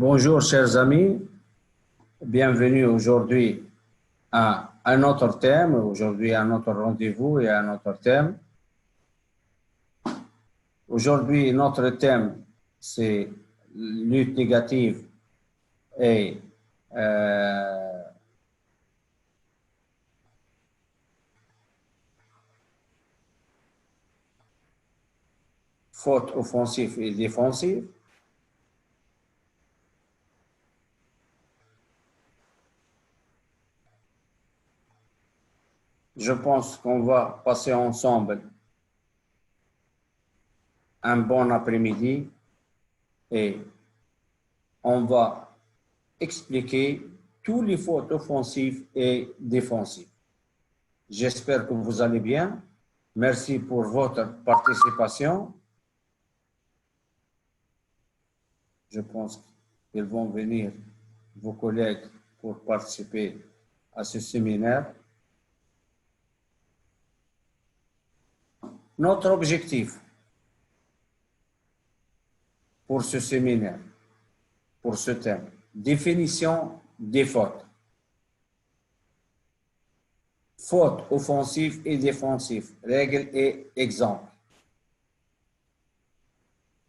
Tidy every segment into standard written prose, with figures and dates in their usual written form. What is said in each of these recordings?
Bonjour chers amis, bienvenue aujourd'hui à un autre thème, aujourd'hui un autre rendez-vous et un autre thème. Aujourd'hui notre thème c'est lutte négative et faute offensive et défensive. Je pense qu'on va passer ensemble un bon après-midi et on va expliquer tous les fautes offensives et défensives. J'espère que vous allez bien. Merci pour votre participation. Je pense qu'ils vont venir, vos collègues, pour participer à ce séminaire. Notre objectif pour ce séminaire, pour ce thème, définition des fautes. Fautes offensives et défensives, règles et exemples.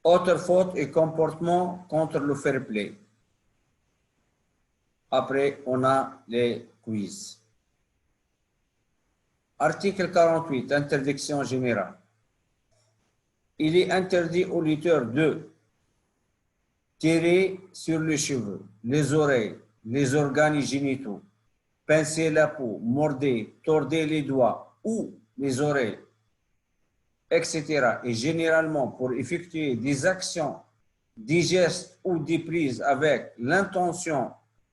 Autres fautes et comportements contre le fair play. Après, on a les quiz. Article 48, interdiction générale. Il est interdit aux lutteurs de tirer sur les cheveux, les oreilles, les organes génitaux, pincer la peau, mordre, tordre les doigts ou les oreilles, etc. Et généralement pour effectuer des actions, des gestes ou des prises avec l'intention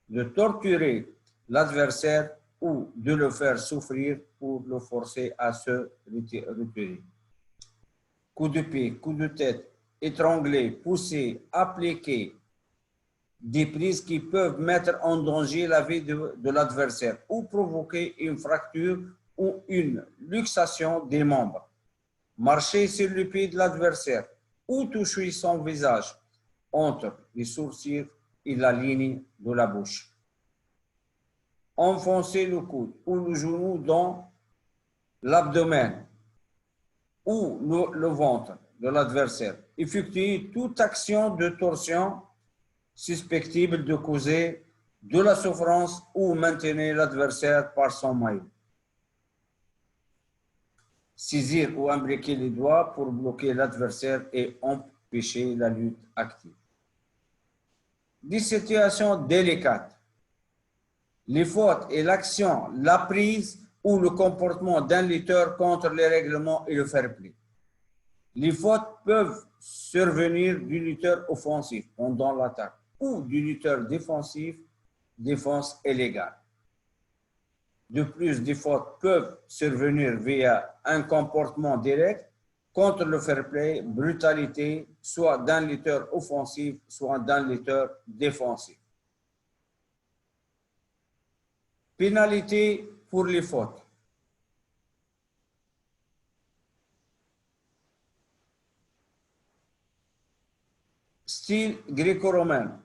de torturer l'adversaire ou de le faire souffrir pour le forcer à se retirer. Coup de pied, coup de tête, étrangler, pousser, appliquer, des prises qui peuvent mettre en danger la vie de l'adversaire ou provoquer une fracture ou une luxation des membres. Marcher sur le pied de l'adversaire ou toucher son visage entre les sourcils et la ligne de la bouche. Enfoncer le coude ou le genou dans l'abdomen ou le ventre de l'adversaire. Effectuer toute action de torsion susceptible de causer de la souffrance ou maintenir l'adversaire par son maillot. Saisir ou imbriquer les doigts pour bloquer l'adversaire et empêcher la lutte active. Des situations délicates. Les fautes et l'action, la prise ou le comportement d'un lutteur contre les règlements et le fair play. Les fautes peuvent survenir du lutteur offensif pendant l'attaque ou du lutteur défensif, défense illégale. De plus, des fautes peuvent survenir via un comportement direct contre le fair play, brutalité, soit d'un lutteur offensif, soit d'un lutteur défensif. Pénalité pour les fautes. Style gréco-romain.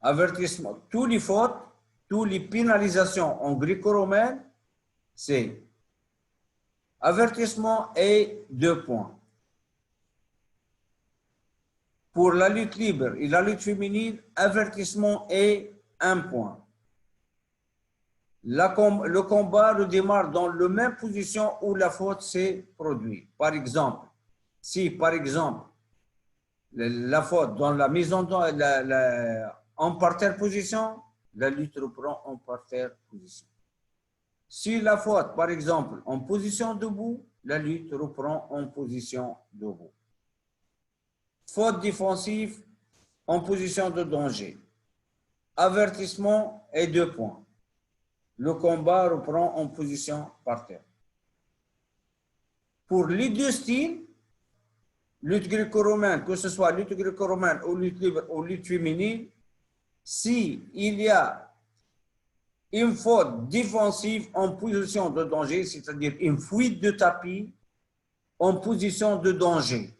Avertissement. Tous les fautes, toutes les pénalisations en gréco-romaine, c'est avertissement et 2 points. Pour la lutte libre et la lutte féminine, avertissement et 1 point. Le combat redémarre dans la même position où la faute s'est produite. Par exemple, si par exemple la faute dans la mise en parterre position, la lutte reprend en parterre position. Si la faute, par exemple, en position debout, la lutte reprend en position debout. Faute défensive en position de danger. Avertissement et 2 points. Le combat reprend en position par terre. Pour les deux styles, lutte gréco-romaine, que ce soit lutte gréco-romaine ou lutte libre ou lutte féminine, s'il y a une faute défensive en position de danger, c'est-à-dire une fuite de tapis en position de danger,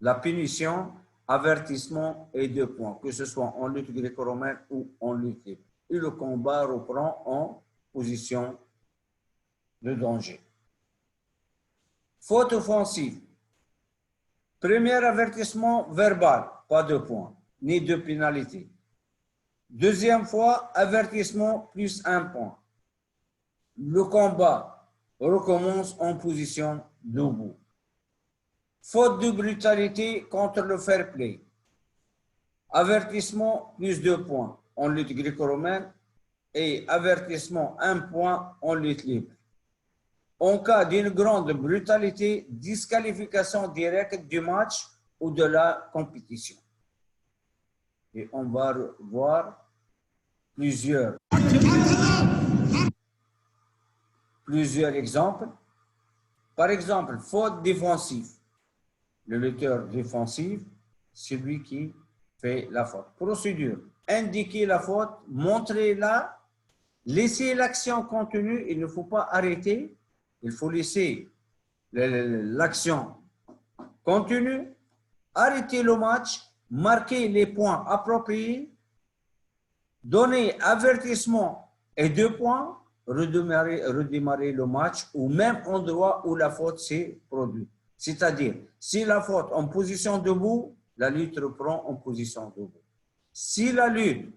la punition avertissement et 2 points, que ce soit en lutte gréco-romaine ou en lutte libre. Et le combat reprend en position de danger. Faute offensive. Premier avertissement verbal, pas de points, ni de pénalité. Deuxième fois, avertissement plus 1 point. Le combat recommence en position debout. Faute de brutalité contre le fair play. Avertissement plus 2 points en lutte gréco-romaine et avertissement 1 point en lutte libre. En cas d'une grande brutalité, disqualification directe du match ou de la compétition. Et on va voir plusieurs exemples. Par exemple, faute défensive. Le lutteur défensif, c'est lui qui fait la faute. Procédure. Indiquer la faute, montrer-la, laisser l'action continue, il ne faut pas arrêter, il faut laisser l'action continue, arrêter le match, marquer les points appropriés, donner avertissement et 2 points, redémarrer le match au même endroit où la faute s'est produite. C'est-à-dire, si la faute en position debout, la lutte reprend en position debout. Si la lutte,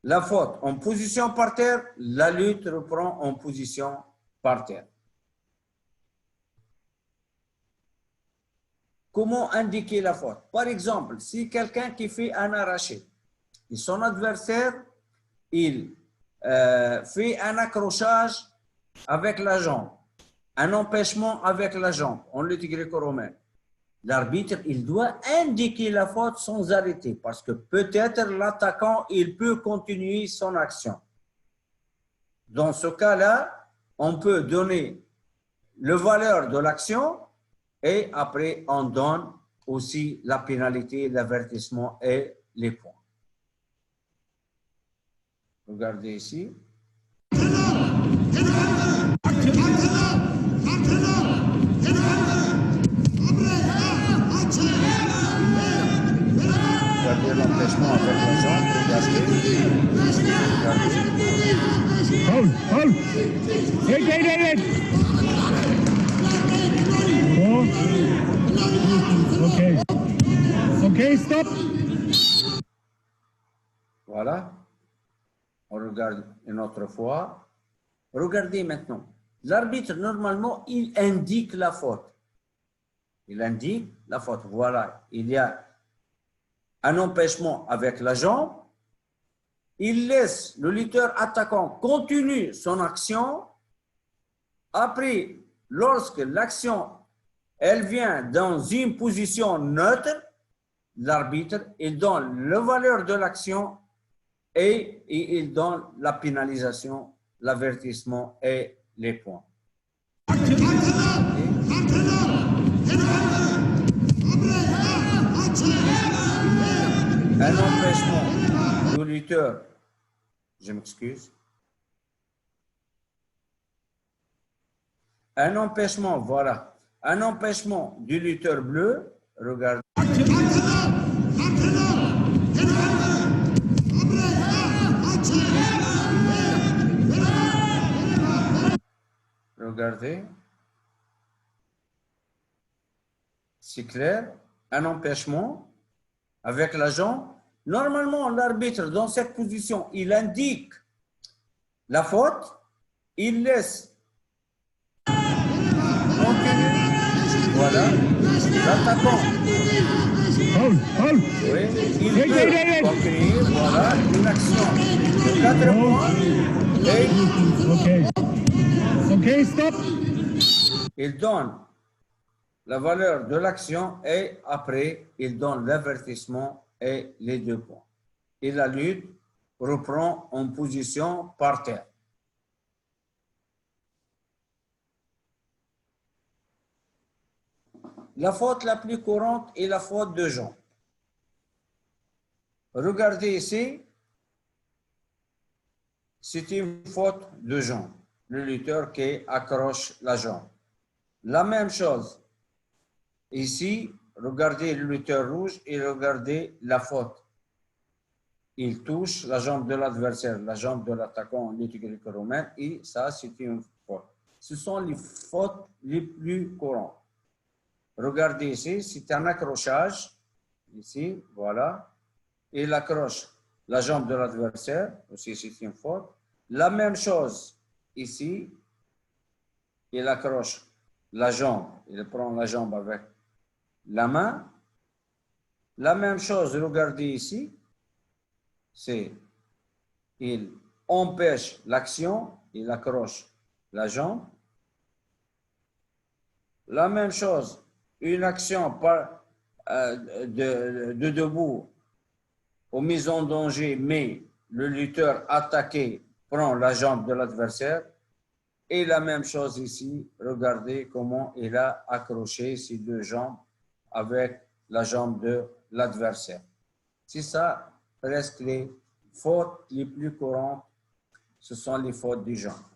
la faute en position par terre, la lutte reprend en position par terre. Comment indiquer la faute? Par exemple, si quelqu'un qui fait un arraché et son adversaire, il fait un accrochage avec la jambe, un empêchement avec la jambe en lutte gréco-romaine, l'arbitre, il doit indiquer la faute sans arrêter parce que peut-être l'attaquant, il peut continuer son action. Dans ce cas-là, on peut donner le valeur de l'action et après, on donne aussi la pénalité, l'avertissement et les points. Regardez ici. Regardez l'empêchement avec la jambe. Regardez. Hold, hold. Wait. Okay, stop. Voilà. On regarde une autre fois. Regardez maintenant. L'arbitre, normalement, il indique la faute. Il indique la faute. Voilà. Il y a un empêchement avec la jambe. Il laisse le lutteur attaquant continuer son action. Après, lorsque l'action, elle vient dans une position neutre, l'arbitre, il donne la valeur de l'action et il donne la pénalisation, l'avertissement et les points. Un empêchement du lutteur, je m'excuse. Un empêchement, voilà. Un empêchement du lutteur bleu, regardez. Regardez. C'est clair. Un empêchement avec la jambe. Normalement, l'arbitre, dans cette position, il indique la faute. Il laisse continuer. Voilà. L'attaquant. Hold. Oui, il peut continuer. Voilà. Une action de 4 points. Et Okay, stop. il donne la valeur de l'action et après, il donne l'avertissement et les 2 points. Et la lutte reprend en position par terre. La faute la plus courante est la faute de jambe. Regardez ici, c'est une faute de jambe. Le lutteur qui accroche la jambe. La même chose. Ici, regardez le lutteur rouge et regardez la faute. Il touche la jambe de l'adversaire, la jambe de l'attaquant en lutte gréco-romaine et ça, c'est une faute. Ce sont les fautes les plus courantes. Regardez ici, c'est un accrochage. Ici, voilà. Il accroche la jambe de l'adversaire, aussi c'est une faute. La même chose ici, il accroche la jambe, il prend la jambe avec la main. La même chose, regardez ici, c'est il empêche l'action, il accroche la jambe. La même chose, une action de debout aux mises en danger, mais le lutteur attaqué prend la jambe de l'adversaire. Et la même chose ici, regardez comment il a accroché ses deux jambes avec la jambe de l'adversaire. C'est ça, presque les fautes les plus courantes, ce sont les fautes des jambes.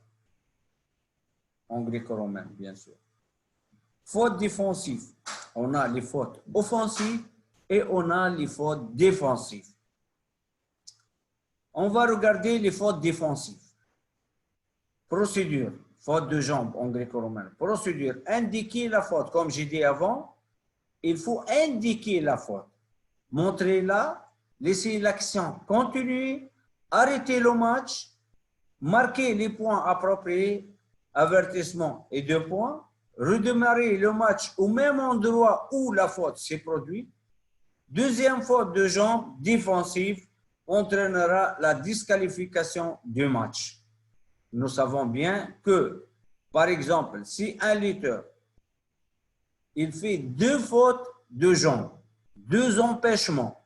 En gréco-romain, bien sûr. Fautes défensives, on a les fautes offensives et on a les fautes défensives. On va regarder les fautes défensives. Procédure, faute de jambe en gréco-romain. Procédure, indiquer la faute. Comme j'ai dit avant, il faut indiquer la faute. Montrez-la, laissez l'action continuer, arrêtez le match, marquez les points appropriés, avertissement et 2 points, redémarrer le match au même endroit où la faute s'est produite. Deuxième faute de jambe défensive entraînera la disqualification du match. Nous savons bien que, par exemple, si un lutteur il fait 2 fautes de jambe, 2 empêchements,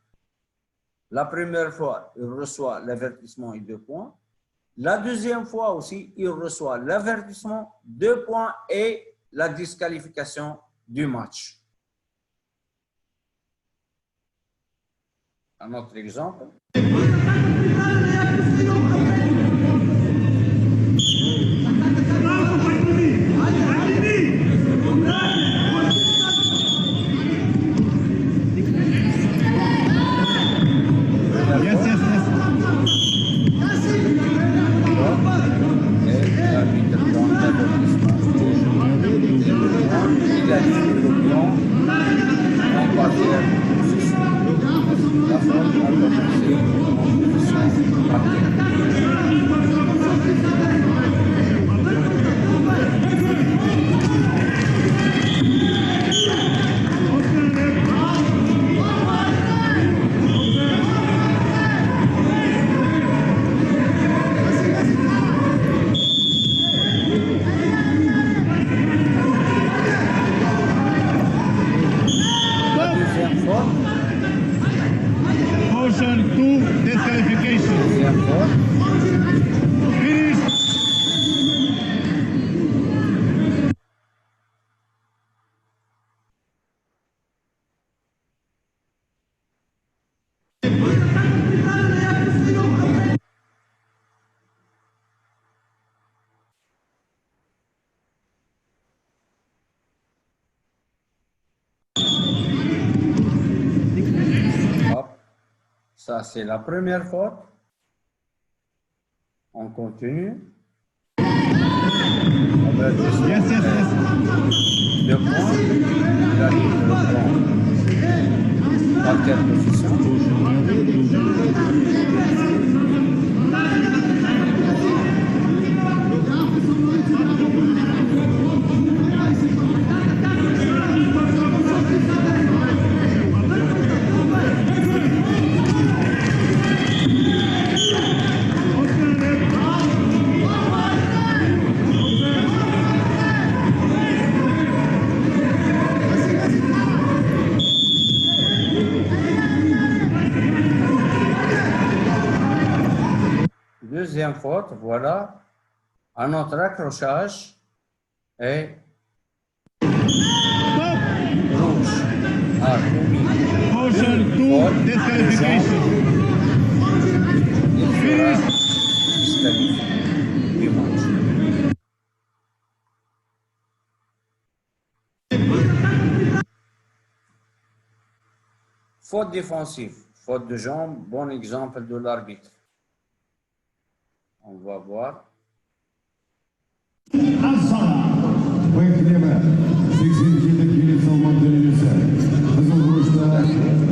la première fois, il reçoit l'avertissement et 2 points. La deuxième fois aussi, il reçoit l'avertissement, 2 points et la disqualification du match. Un autre exemple. Ça, c'est la première faute. On continue. Yes. 2 points. Il arrive le point. Par quelle position? Deuxième faute, voilà, un autre accrochage et rouge. Motion 2, disqualification. Il fera disqualifié du match. Faute défensive, faute de jambe, bon exemple de l'arbitre. On va voir. Bekleme. 82 kilo Salman Demirse. Kızıl vuruşta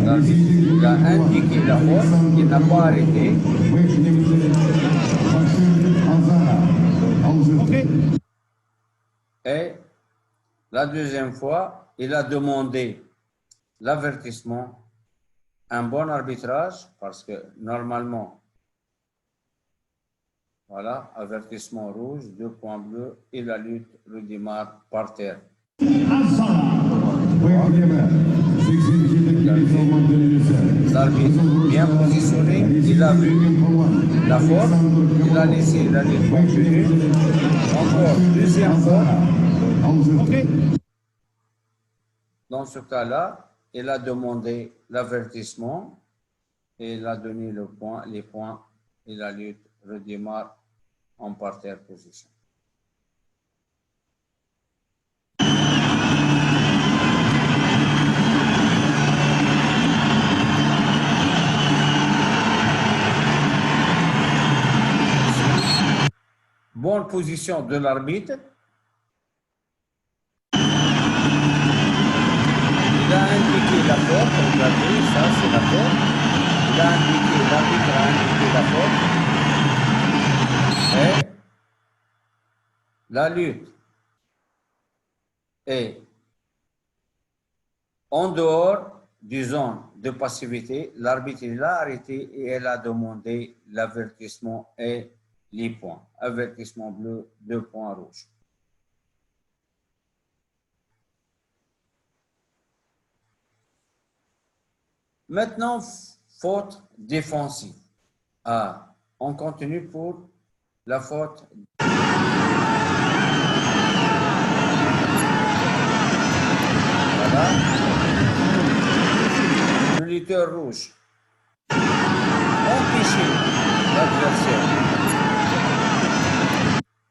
L'arbitre il a indiqué la faute, il n'a pas arrêté. Bekleme'de Başır Azara. Alcı. Et la deuxième fois, il a demandé l'avertissement, un bon arbitrage, parce que normalement, voilà, avertissement rouge, 2 points bleus, et la lutte redémarre par terre. Bekleme. 82 kilo Salman Demirse. L'arbitre bien positionné, il a vu la faute, il a laissé la lutte continue. Encore deuxième fois. Dans ce cas-là, il a demandé l'avertissement et il a donné les points et la lutte redémarre en parterre position. Bonne position de l'arbitre. Il a indiqué la faute, regardez, ça c'est la faute. Il a indiqué, l'arbitre a indiqué la faute. Et la lutte est en dehors du zone de passivité. L'arbitre l'a arrêté et elle a demandé l'avertissement et les points. Avertissement bleu, 2 points rouges. Maintenant, faute défensive. Ah, on continue pour la faute. Voilà. Le lutteur rouge. Empêcher l'adversaire.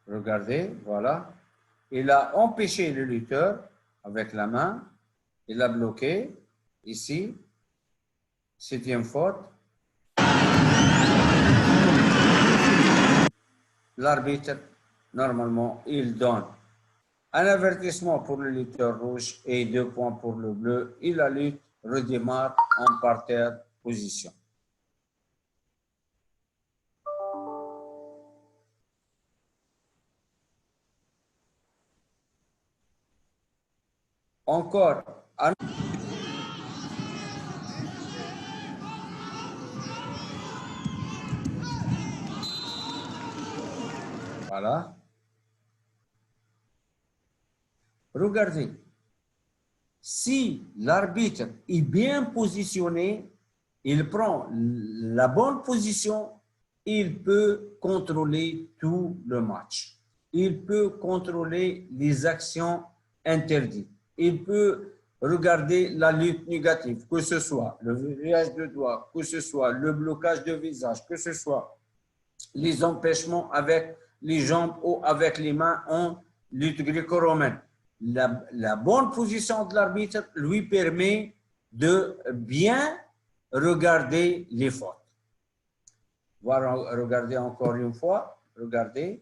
Regardez, voilà. Il a empêché le lutteur avec la main. Il a bloqué ici. 7e faute. L'arbitre, normalement, il donne un avertissement pour le lutteur rouge et 2 points pour le bleu. Et la lutte redémarre en parterre position. Encore un. Voilà. Regardez. Si l'arbitre est bien positionné, il prend la bonne position, il peut contrôler tout le match. Il peut contrôler les actions interdites. Il peut regarder la lutte négative, que ce soit le verrouillage de doigts, que ce soit le blocage de visage, que ce soit les empêchements avec les jambes ou avec les mains en lutte gréco-romaine. La bonne position de l'arbitre lui permet de bien regarder les fautes. On va regarder encore une fois. Regardez.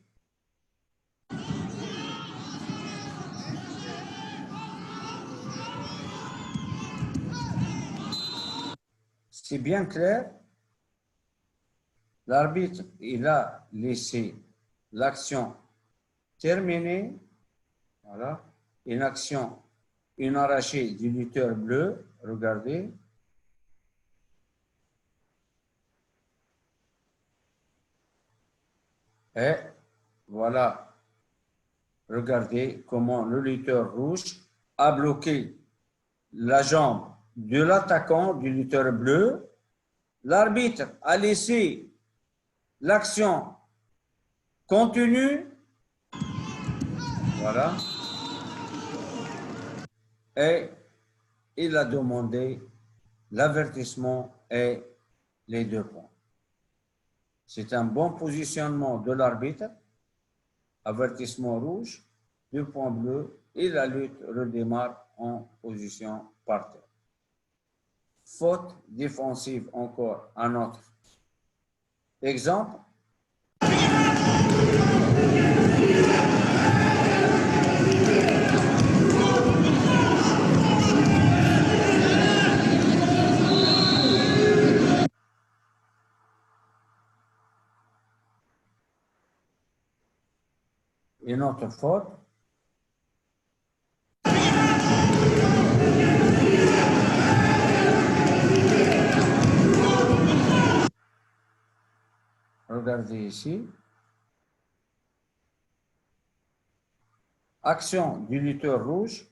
C'est bien clair. L'arbitre, il a laissé l'action terminée. Voilà. Une action, une arrachée du lutteur bleu. Regardez. Et voilà. Regardez comment le lutteur rouge a bloqué la jambe de l'attaquant du lutteur bleu. L'arbitre a laissé l'action continue. Voilà. Et il a demandé l'avertissement et les 2 points. C'est un bon positionnement de l'arbitre. Avertissement rouge, 2 points bleus et la lutte redémarre en position par terre. faute défensive encore. Un autre exemple. Une autre faute. Regardez ici. Action du lutteur rouge.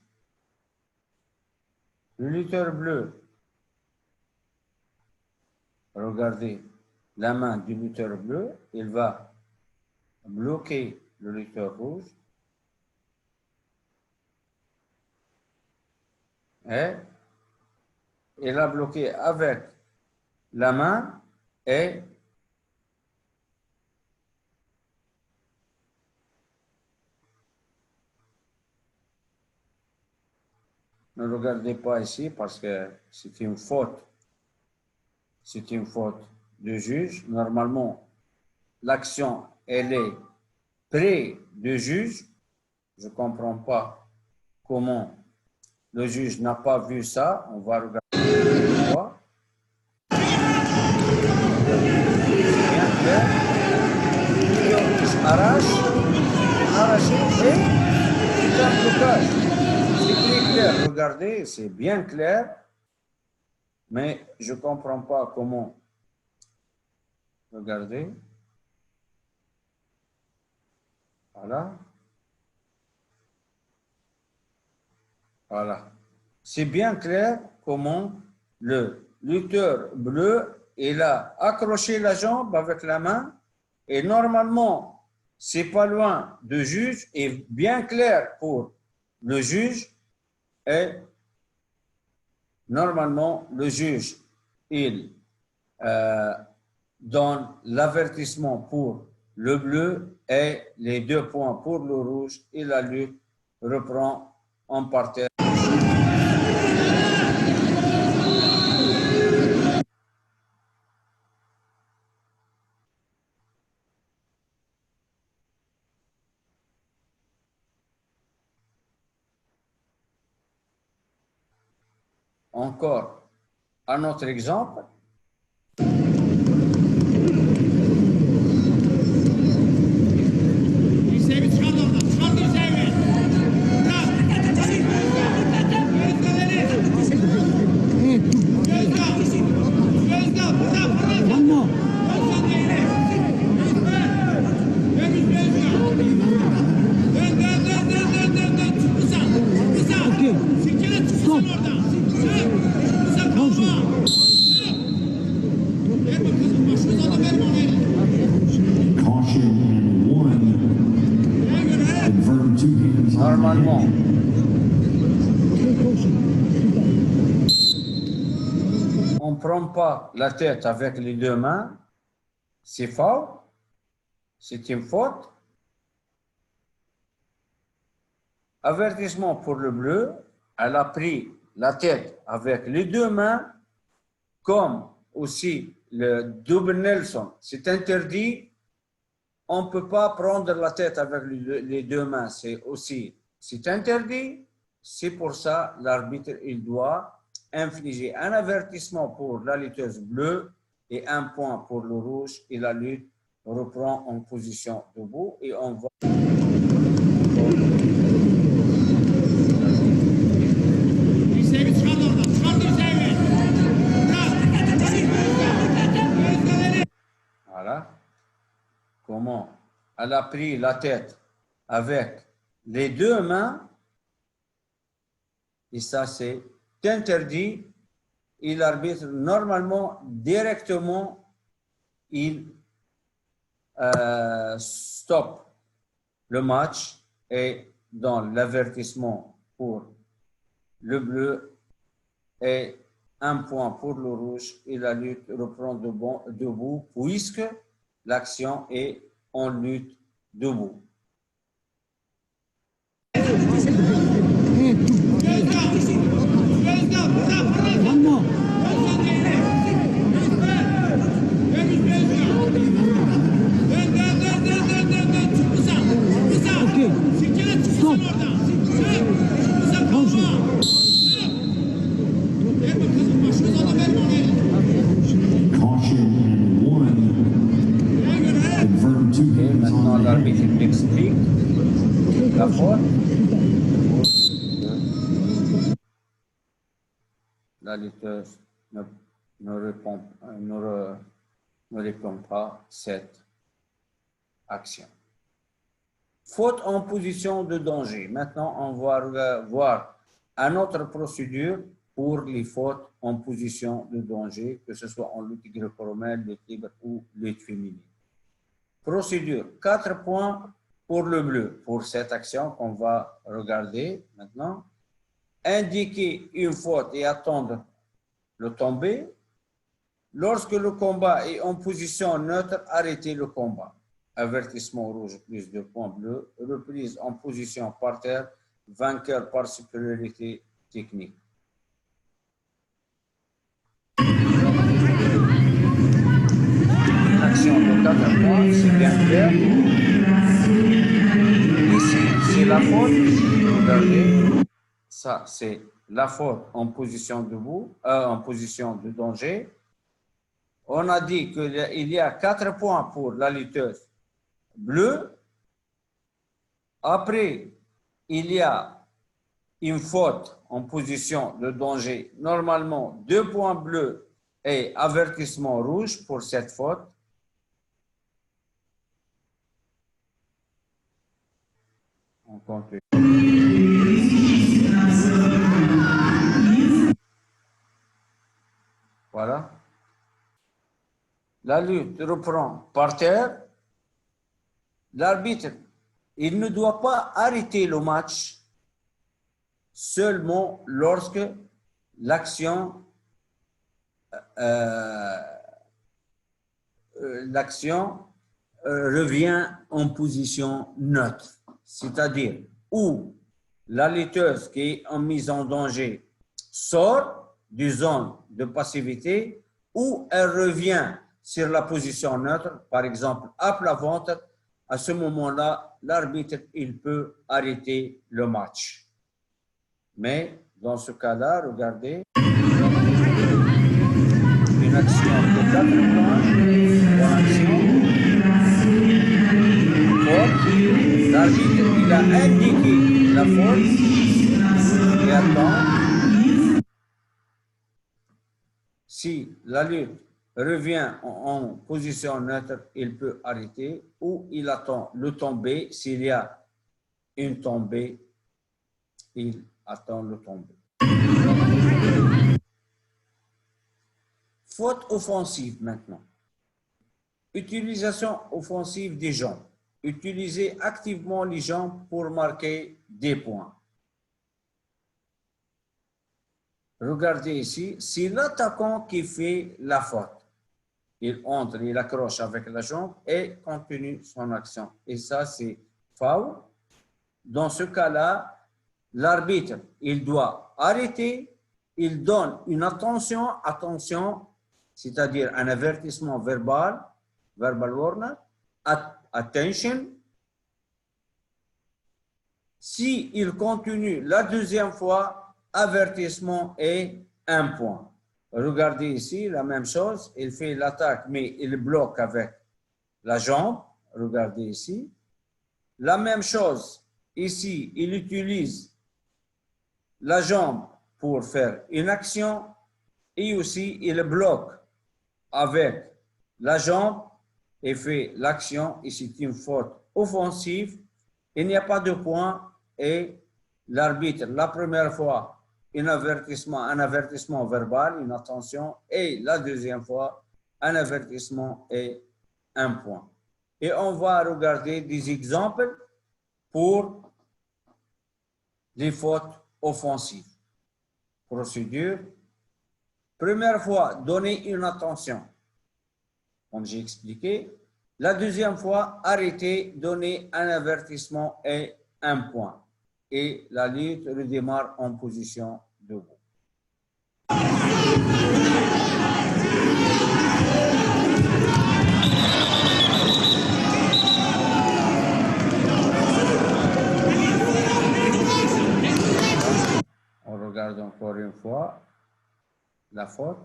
Le lutteur bleu. Regardez la main du lutteur bleu. Il va bloquer le lutteur rouge. Et il a bloqué avec la main et ne regardez pas ici parce que c'est une faute. C'est une faute de juge. Normalement, l'action, elle est près du juge. Je ne comprends pas comment le juge n'a pas vu ça. On va regarder. C'est bien clair. Le rouge arraché et c'est un blocage. C'est très clair. Regardez, c'est bien clair. Mais je ne comprends pas comment. Regardez. Voilà. Voilà. C'est bien clair comment le lutteur bleu, il a accroché la jambe avec la main et normalement, c'est pas loin du juge et bien clair pour le juge et normalement, le juge, il donne l'avertissement pour le bleu et les 2 points pour le rouge et la lutte reprend en parterre. Encore un autre exemple. Normalement, on ne prend pas la tête avec les 2 mains, c'est faux, c'est une faute. Avertissement pour le bleu, elle a pris la tête avec les 2 mains, comme aussi le double Nelson, c'est interdit. On ne peut pas prendre la tête avec les 2 mains, c'est interdit. C'est pour ça l'arbitre il doit infliger un avertissement pour la lutteuse bleue et 1 point pour le rouge et la lutte reprend en position debout et on va. Voilà. Comment elle a pris la tête avec les 2 mains et ça c'est interdit et l'arbitre normalement directement il stoppe le match et donne l'avertissement pour le bleu et 1 point pour le rouge et la lutte reprend debout puisque l'action est en lutte debout. la lutteuse ne répond pas à cette action. Faute en position de danger. Maintenant, on va voir une autre procédure pour les fautes en position de danger, que ce soit en lutte gréco-romaine, lutte libre ou lutte féminine. Procédure, 4 points pour le bleu, pour cette action qu'on va regarder maintenant. Indiquer une faute et attendre le tomber. Lorsque le combat est en position neutre, arrêtez le combat. Avertissement rouge plus 2 points bleus. Reprise en position par terre, vainqueur par supériorité technique. Une action de 4 points, c'est bien clair. Ici, c'est la faute. Regardez, ça c'est la faute en position debout, en position de danger. On a dit qu'il y a 4 points pour la lutteuse bleue. Après, il y a une faute en position de danger. Normalement, 2 points bleus et avertissement rouge pour cette faute. On continue. Voilà. La lutte reprend par terre. L'arbitre, il ne doit pas arrêter le match seulement lorsque l'action revient en position neutre, c'est-à-dire où la lutteuse qui est en mise en danger sort du zone de passivité, ou elle revient sur la position neutre, par exemple à plat ventre. À ce moment-là, l'arbitre, il peut arrêter le match. Mais dans ce cas-là, regardez, une action de 4 points, une action, faute, l'arbitre, il a indiqué la faute, et attend. Si la lutte revient en position neutre, il peut arrêter, ou il attend le tombé. S'il y a une tombée, il attend le tombé. Faute offensive maintenant. Utilisation offensive des jambes. Utilisez activement les jambes pour marquer des points. Regardez ici, c'est l'attaquant qui fait la faute. Il entre, il accroche avec la jambe et continue son action. Et ça, c'est foul. Dans ce cas-là, l'arbitre, il doit arrêter, il donne une attention, c'est-à-dire un avertissement verbal warning, attention. Si il continue la deuxième fois, avertissement et 1 point. Regardez ici, la même chose, il fait l'attaque, mais il bloque avec la jambe. Regardez ici. La même chose, ici, il utilise la jambe pour faire une action, et aussi il bloque avec la jambe et fait l'action, et c'est une faute offensive. Il n'y a pas de point, et l'arbitre, la première fois, un avertissement verbal, une attention, et la deuxième fois, un avertissement et 1 point. Et on va regarder des exemples pour les fautes offensives. Procédure. Première fois, donner une attention, comme j'ai expliqué. La deuxième fois, arrêter, donner un avertissement et 1 point. Et la lutte redémarre en position debout. On regarde encore une fois la faute.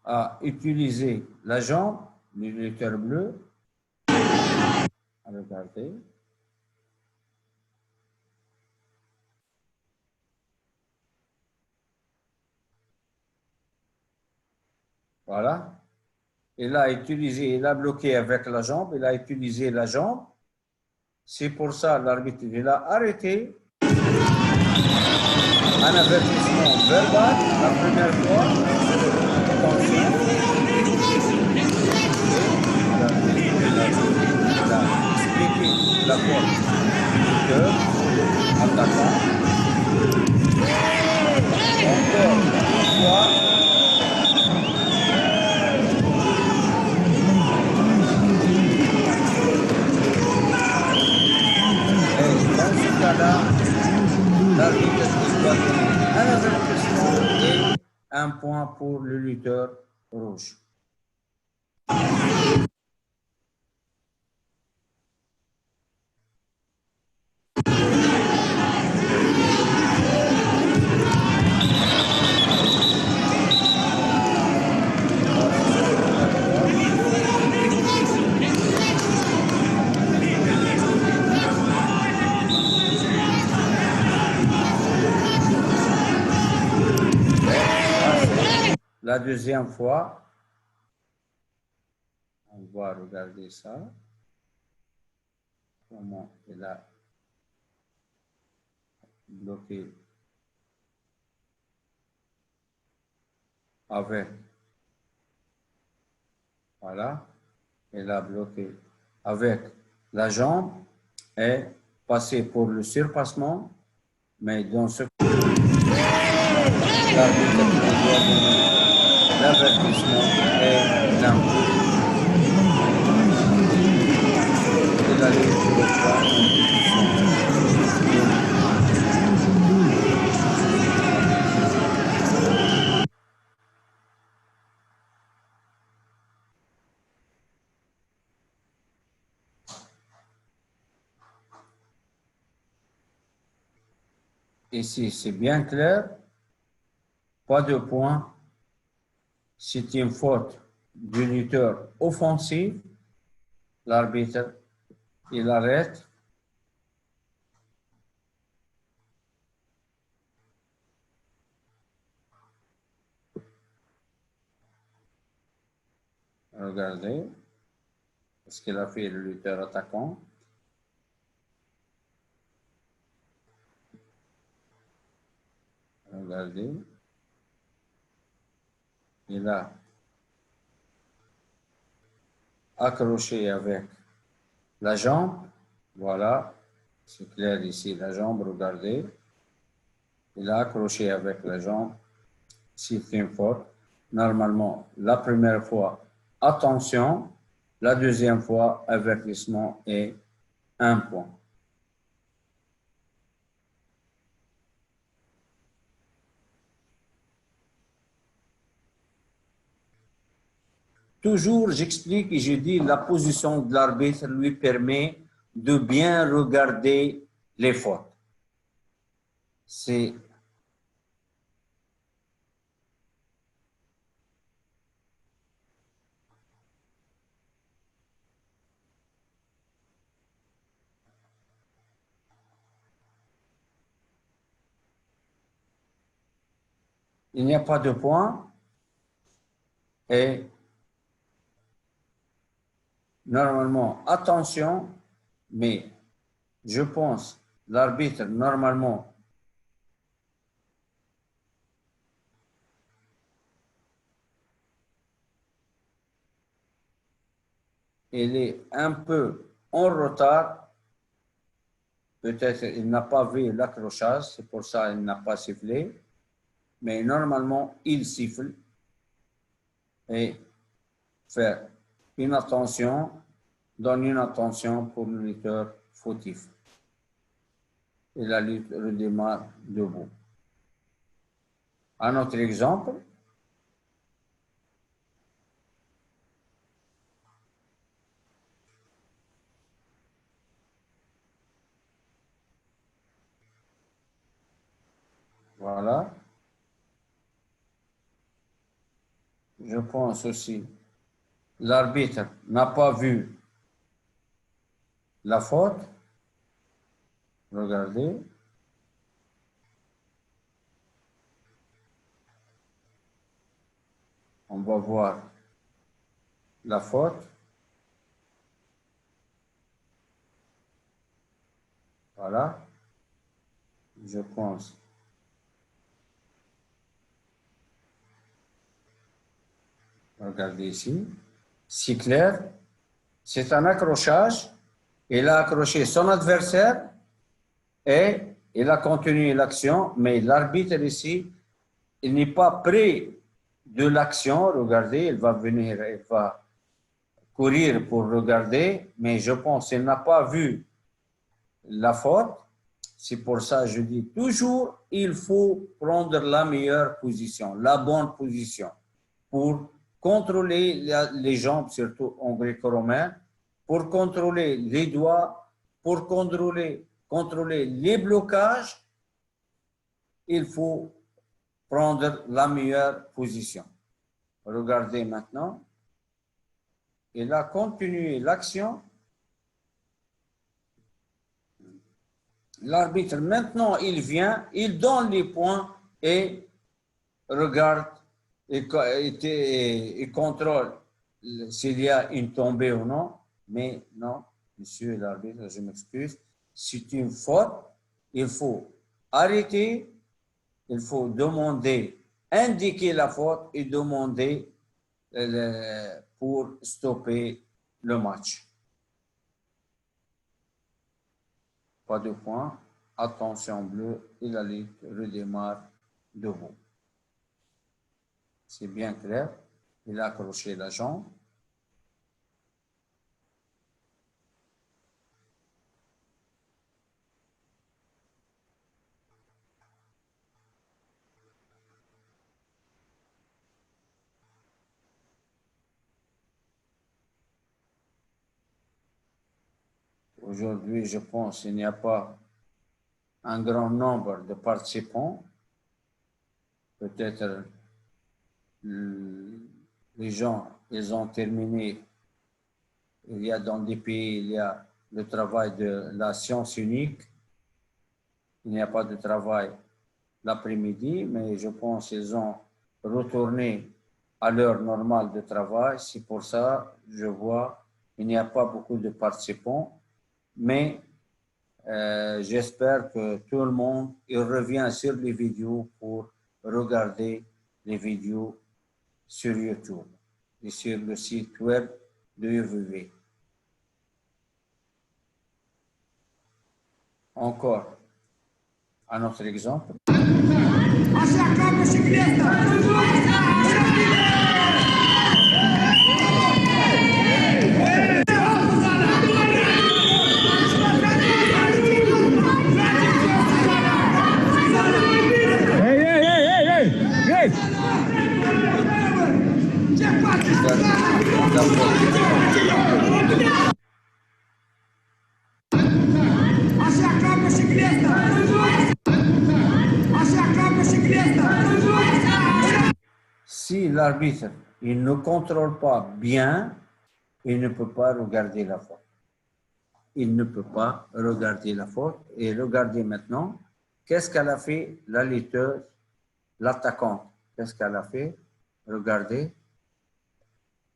À utiliser la jambe le lutteur bleu. Regardez. Voilà. Il a utilisé, il a bloqué avec la jambe, il a utilisé la jambe. C'est pour ça l'arbitre il a arrêté. Un avertissement verbal la première fois. Attention. Il a expliqué la faute du cœur, attaquant. Encore une fois. Et dans ce cas-là, l'arbitre doit donner un avertissement et un point pour le lutteur rouge. La deuxième fois, on va regarder ça. Comment il a bloqué avec. Voilà. Il a bloqué avec la jambe et passé pour le surpassement. Mais dans ce cas, l'arbitre doit donner l'avertissement et l'impôt. Il a les trois en Ici, c'est bien clair. Pas de point. C'est une faute du lutteur offensif. L'arbitre, il arrête. Regardez ce qu'il a fait le lutteur attaquant. Regardez. Il a accroché avec la jambe. Voilà. C'est clair ici, la jambe, regardez. Il a accroché avec la jambe. C'est une faute. Normalement, la première fois, attention. La deuxième fois, avertissement et un point. Toujours, j'explique et je dis la position de l'arbitre lui permet de bien regarder les fautes. C'est il n'y a pas de point et normalement, attention, mais je pense l'arbitre normalement il est un peu en retard. Peut-être il n'a pas vu l'accrochage, c'est pour ça qu'il n'a pas sifflé. Mais normalement, il siffle et faire une attention, donne une attention pour le lutteur fautif. Et la lutte redémarre debout. Un autre exemple. Voilà. Je pense aussi l'arbitre n'a pas vu la faute, regardez. On va voir la faute. Voilà. Je pense. Regardez ici. C'est clair. C'est un accrochage. Il a accroché son adversaire et il a continué l'action. Mais l'arbitre ici, il n'est pas près de l'action. Regardez, il va venir, il va courir pour regarder. Mais je pense qu'il n'a pas vu la faute. C'est pour ça que je dis toujours, il faut prendre la meilleure position, la bonne position pour contrôler les jambes, surtout en gréco-romain, pour contrôler les doigts, pour contrôler les blocages. Il faut prendre la meilleure position. Regardez maintenant. Il a continué l'action. L'arbitre, maintenant, il vient, il donne les points et regarde et contrôle s'il y a une tombée ou non. Mais non, monsieur l'arbitre, je m'excuse, c'est une faute. Il faut arrêter, il faut demander, indiquer la faute et demander pour stopper le match. Pas de points. Attention bleu et la lutte redémarre debout. C'est bien clair. Il a accroché la jambe. Aujourd'hui, je pense qu'il n'y a pas un grand nombre de participants. Peut-être les gens, ils ont terminé. Il y a dans des pays, il y a le travail de la science unique. Il n'y a pas de travail l'après-midi, mais je pense qu'ils ont retourné à l'heure normale de travail. C'est pour ça que je vois qu'il n'y a pas beaucoup de participants, mais j'espère que tout le monde il revient sur les vidéos pour regarder les vidéos sur YouTube et sur le site web de UVV. Encore un autre exemple. Si l'arbitre il ne contrôle pas bien, il ne peut pas regarder la faute. Il ne peut pas regarder la faute. Et regardez maintenant, qu'est-ce qu'elle a fait la lutteuse, l'attaquante? Qu'est-ce qu'elle a fait? Regardez.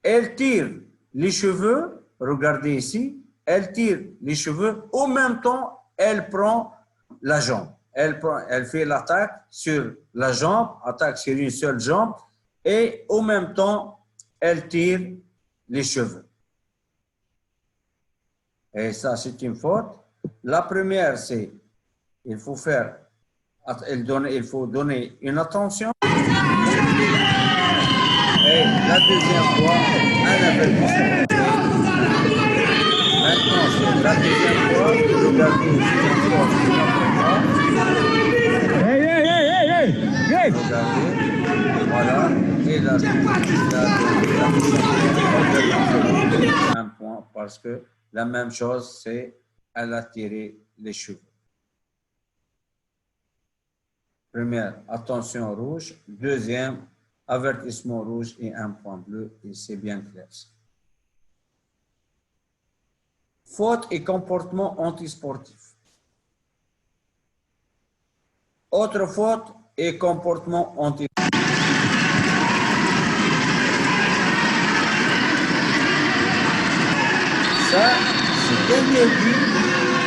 Elle tire les cheveux, regardez ici, elle tire les cheveux, au même temps, elle prend la jambe. Elle fait l'attaque sur la jambe, attaque sur une seule jambe, et au même temps, elle tire les cheveux. Et ça, c'est une faute. La première, c'est il faut donner une attention. Et la deuxième fois, un avertissement. Maintenant, c'est la deuxième fois, regardez ici encore une autre fois. Regardez, voilà, et là, un point parce que la même chose, c'est elle a tiré les cheveux. Première, attention rouge. Deuxième, avertissement rouge et un point bleu, et c'est bien clair. faute et comportement antisportif. Autre faute et comportement antisportif. Ça, c'est interdit.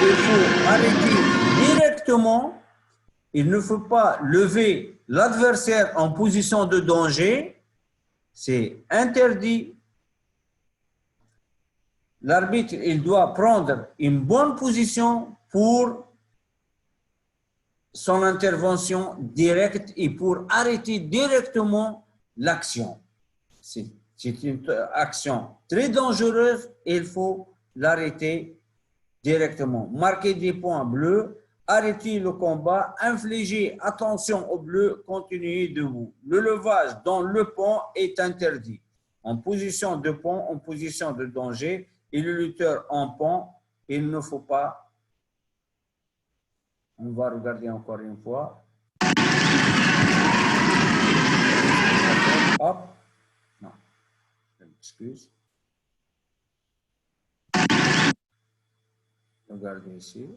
Il faut arrêter directement. Il ne faut pas lever l'adversaire en position de danger. C'est interdit. L'arbitre, il doit prendre une bonne position pour son intervention directe et pour arrêter directement l'action. C'est une action très dangereuse et il faut l'arrêter directement. Marquer des points bleus, arrêter le combat, infliger attention au bleu, continuer debout. Le levage dans le pont est interdit. En position de pont, en position de danger, et le lutteur en pont, il ne faut pas. On va regarder encore une fois. Hop. Non, je m'excuse. Regardez ici.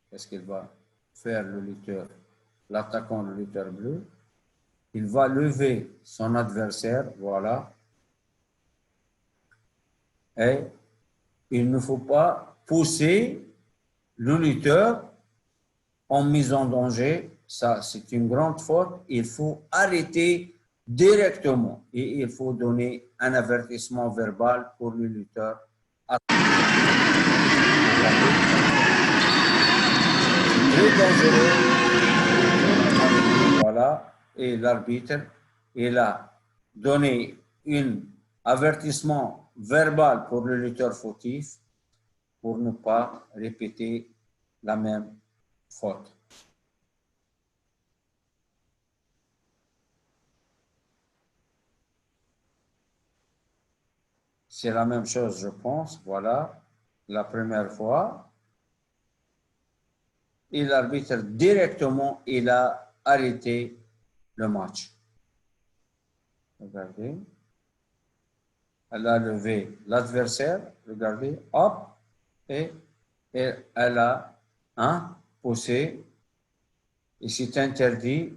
Qu'est-ce qu'il va faire le lutteur, l'attaquant, le lutteur bleu? Il va lever son adversaire, voilà. Et il ne faut pas pousser le lutteur en mise en danger. Ça, c'est une grande faute. Il faut arrêter directement et il faut donner un avertissement verbal pour le lutteur. Très dangereux. Voilà. Et l'arbitre, il a donné un avertissement verbal pour le lutteur fautif pour ne pas répéter la même faute. C'est la même chose, je pense. Voilà, la première fois. Et l'arbitre, directement, il a arrêté le match. Regardez. Elle a levé l'adversaire. Regardez. Hop. Et elle a poussé. Et c'est interdit.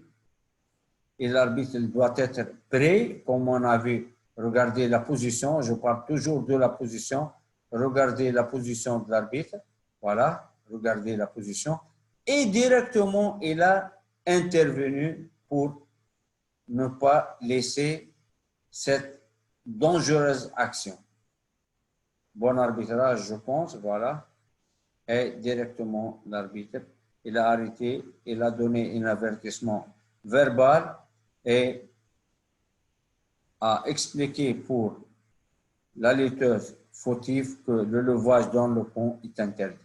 Et l'arbitre doit être prêt, comme on a vu. Regardez la position. Je parle toujours de la position. Regardez la position de l'arbitre. Voilà. Regardez la position. Et directement, il a intervenu pour ne pas laisser cette dangereuse action. Bon arbitrage, je pense, voilà. Et directement, l'arbitre, il a arrêté, il a donné un avertissement verbal et a expliqué pour la lutteuse fautive que le levage dans le pont est interdit.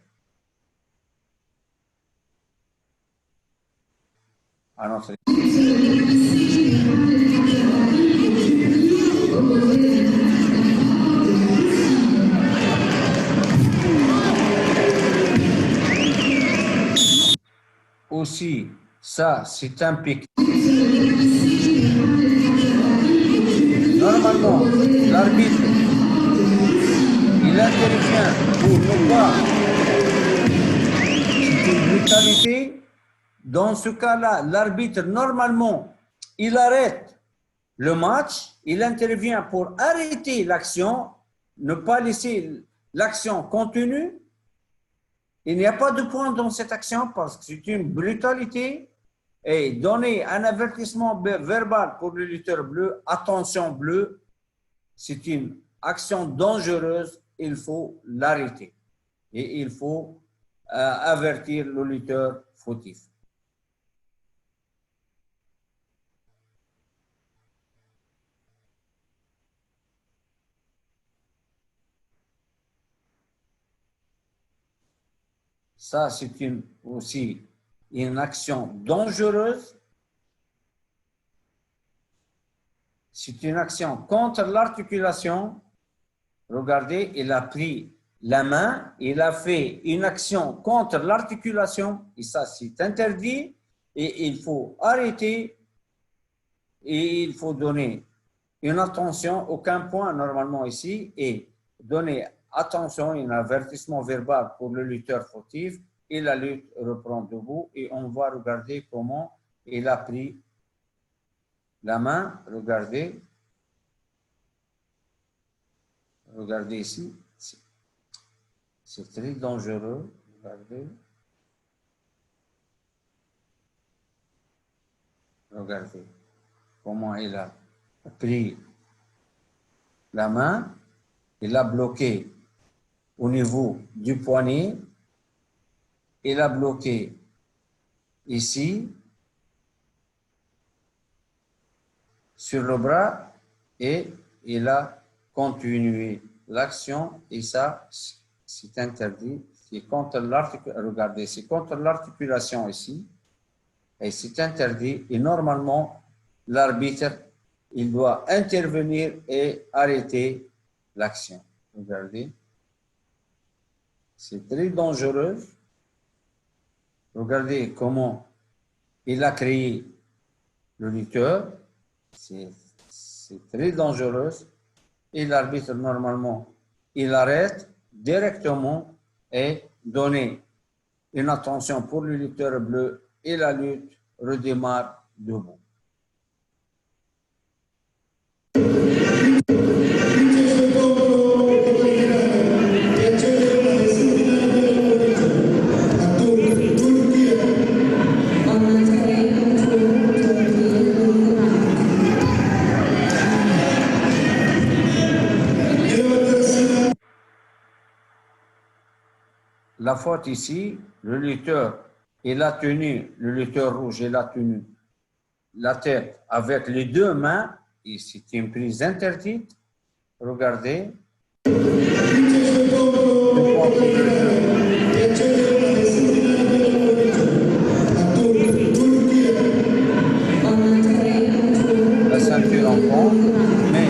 À notre... Aussi, ça, c'est un pic. Normalement, l'arbitre, il intervient pour ne pas. C'est une brutalité. Dans ce cas-là, l'arbitre, normalement, il arrête le match, il intervient pour arrêter l'action, ne pas laisser l'action continue. Il n'y a pas de point dans cette action parce que c'est une brutalité. Et donner un avertissement verbal pour le lutteur bleu, attention bleu, c'est une action dangereuse, il faut l'arrêter. Et il faut avertir le lutteur fautif. Ça, c'est aussi une action dangereuse. C'est une action contre l'articulation. Regardez, il a pris la main, il a fait une action contre l'articulation. Et ça, c'est interdit. Et il faut arrêter. Et il faut donner une attention, aucun point normalement ici. Et donner attention, un avertissement verbal pour le lutteur fautif et la lutte reprend debout et on va regarder comment il a pris la main. Regardez ici, c'est très dangereux. Regardez comment il a pris la main, il a bloqué au niveau du poignet, il a bloqué ici, sur le bras, et il a continué l'action, et ça, c'est interdit. C'est contre l'articulation, regardez, c'est contre l'articulation ici, et c'est interdit, et normalement, l'arbitre, il doit intervenir et arrêter l'action. Regardez. C'est très dangereux. Regardez comment il a créé le lutteur. C'est très dangereux. Et l'arbitre, normalement, il arrête directement et donne une attention pour le lutteur bleu et la lutte redémarre debout. La faute ici, le lutteur, il a tenu, le lutteur rouge, il a tenu la tête avec les deux mains, et c'est une prise interdite. Regardez. La ceinture en compte, mais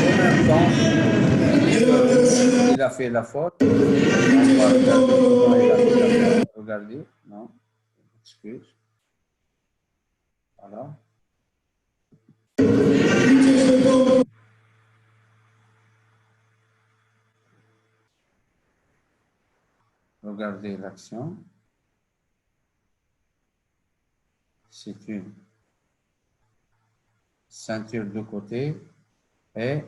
en même temps, il a fait la faute. On va regarder comment il a fait la faute. Regardez, non, excuse. Voilà. Regardez l'action. C'est une ceinture de côté et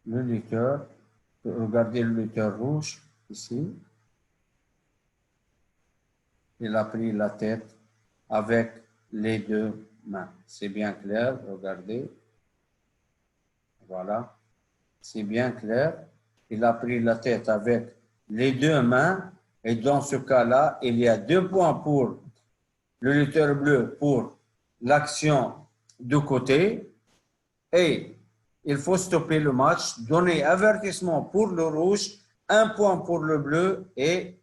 le lutteur, regardez le lutteur rouge ici. Il a pris la tête avec les deux mains. C'est bien clair, regardez. Voilà, c'est bien clair. Il a pris la tête avec les deux mains et dans ce cas-là, il y a 2 points pour le lutteur bleu pour l'action de côté et il faut stopper le match, donner avertissement pour le rouge, 1 point pour le bleu et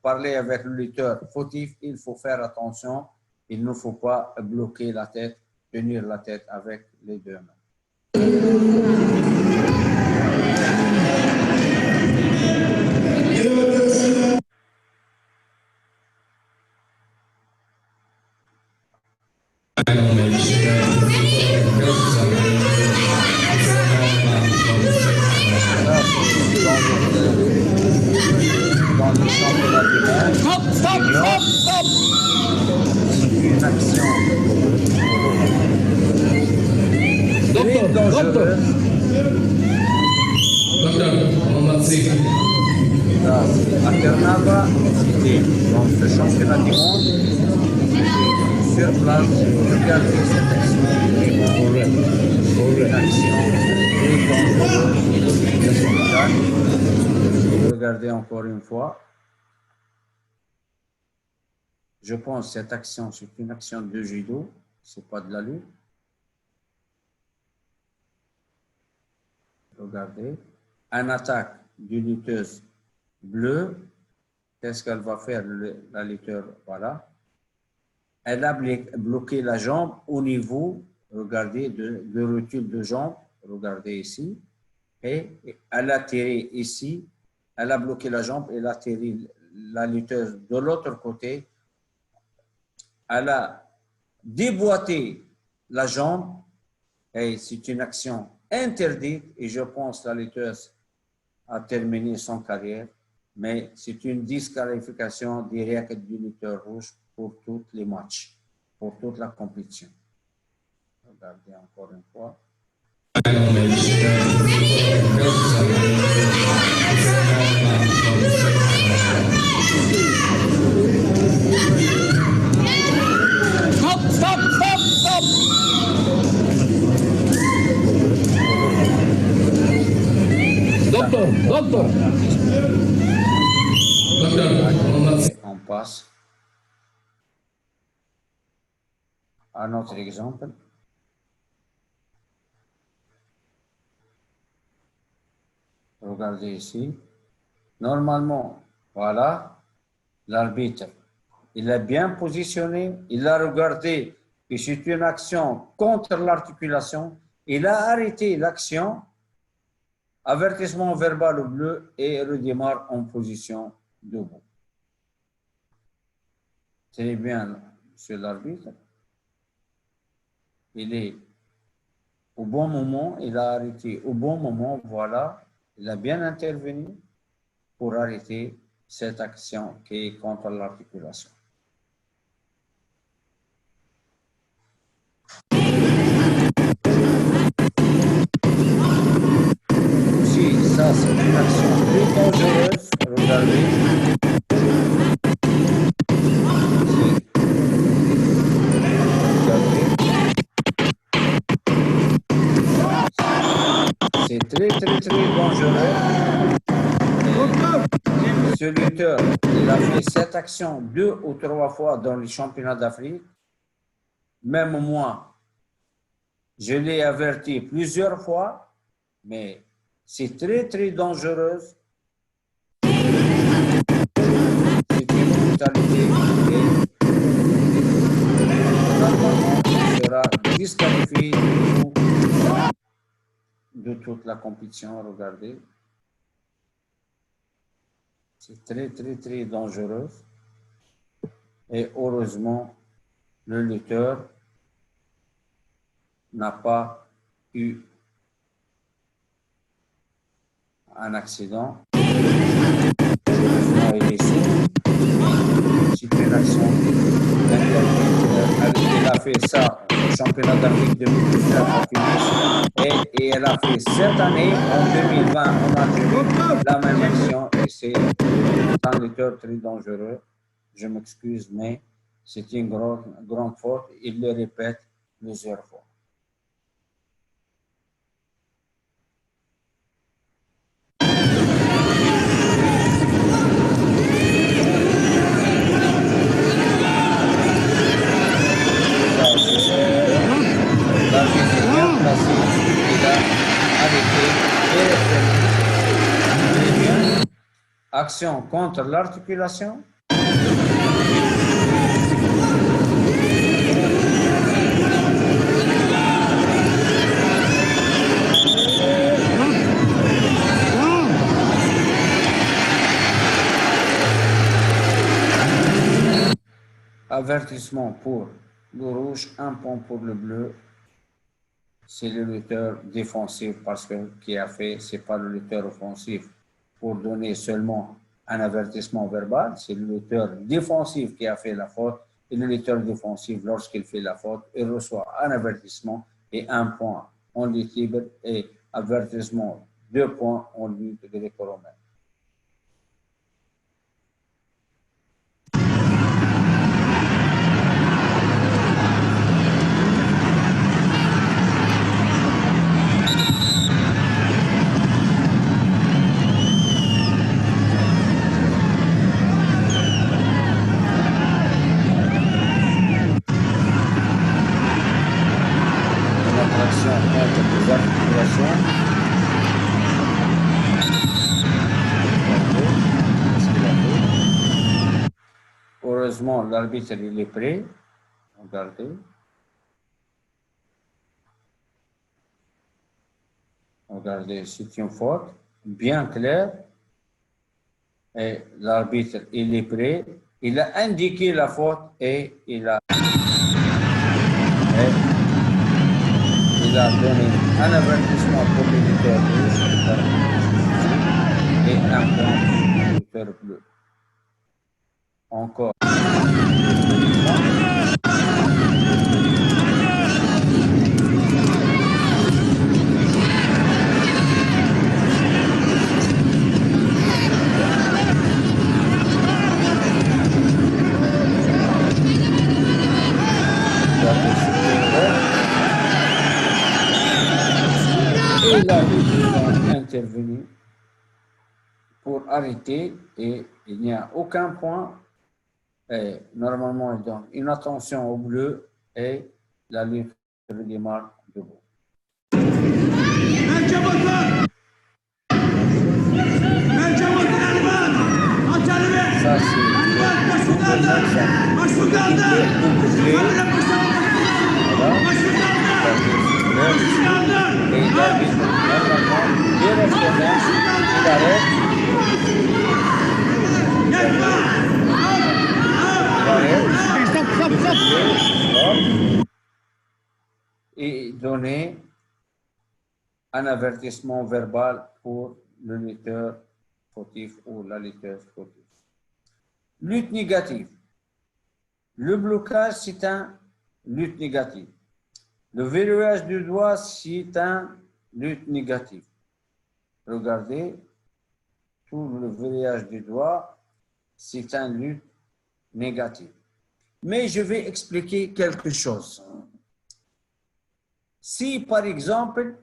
parler avec le lutteur fautif. Il faut faire attention, il ne faut pas bloquer la tête, tenir la tête avec les deux mains. Une action très dangereuse. À Ternava, c'était dans ce championnat du monde, sur place, regardez cette action. Une action très dangereuse. Regardez encore une fois. Je pense que cette action, c'est une action de judo, ce n'est pas de la lutte. Regardez, une attaque d'une lutteuse bleue, qu'est-ce qu'elle va faire, la lutteur? Voilà. Elle a bloqué la jambe au niveau, regardez, de recul de jambe, regardez ici, et elle a tiré ici, elle a bloqué la jambe, elle a tiré la lutteuse de l'autre côté. Elle a déboîté la jambe et c'est une action interdite et je pense que la lutteuse a terminé son carrière, mais c'est une disqualification directe du lutteur rouge pour tous les matchs, pour toute la compétition. Regardez encore une fois. Stop! Docteur! On passe à notre exemple. Regardez ici. Normalement, voilà, l'arbitre, il est bien positionné, il a regardé que c'est une action contre l'articulation, il a arrêté l'action, avertissement verbal au bleu et redémarre en position debout. Très bien, monsieur l'arbitre. Il est au bon moment, il a arrêté au bon moment, voilà, il a bien intervenu pour arrêter cette action qui est contre l'articulation. Aussi, ça c'est une action plus dangereuse, regardez. C'est très dangereux. Ce lutteur, il a fait cette action 2 ou 3 fois dans les championnats d'Afrique. Même moi, je l'ai averti plusieurs fois, mais c'est très dangereux. C'est une brutalité et normalement, il sera disqualifié de toute la compétition. Regardez. C'est très dangereux. Et heureusement, le lutteur n'a pas eu un accident. Heureusement, il est sourd. C'est une action interdite. Il a fait ça au championnat d'Afrique 2019 à Tunis et elle a fait cette année, en 2020, en Algérie, la même action et c'est un lutteur très dangereux. Je m'excuse, mais c'est une grande faute. Il le répète plusieurs fois. L'arbitre est bien placé, il a arrêté et réfléchi. Action contre l'articulation. Avertissement pour le rouge, un point pour le bleu. C'est le lutteur défensif parce que qui a fait, c'est pas le lutteur offensif pour donner seulement un avertissement verbal, c'est le lutteur défensif qui a fait la faute et le lutteur défensif, lorsqu'il fait la faute, il reçoit un avertissement et un point en lutte libre et avertissement 2 points en lutte gréco-romaine. Heureusement, l'arbitre il est prêt. Regardez. Regardez, c'est une faute bien claire. Et l'arbitre il est prêt. Il a indiqué la faute et il a a donné un avertissement pour le lutteur rouge et un point pour le lutteur bleu. Encore. Et là, ils vont intervenir pour arrêter et il n'y a aucun point. Et normalement, il donne une attention au bleu et la lutte redémarre debout. Ça, c'est et l'arbitre, normalement, directement, il arrête. Et donner un avertissement verbal pour le lutteur fautif ou la lutteuse fautive. Lutte négative. Le blocage, c'est un lutte négative. Le verrouillage du doigt, c'est un lutte négative. Regardez, tout le verrouillage du doigt, c'est un lutte négative. Mais je vais expliquer quelque chose. Si, par exemple,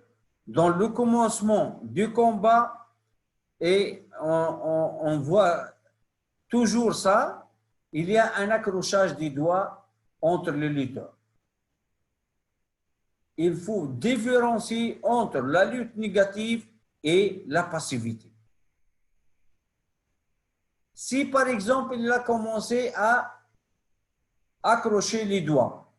dans le commencement du combat, et on voit toujours ça, il y a un accrochage des doigts entre les lutteurs. Il faut différencier entre la lutte négative et la passivité. Si, par exemple, il a commencé à accrocher les doigts,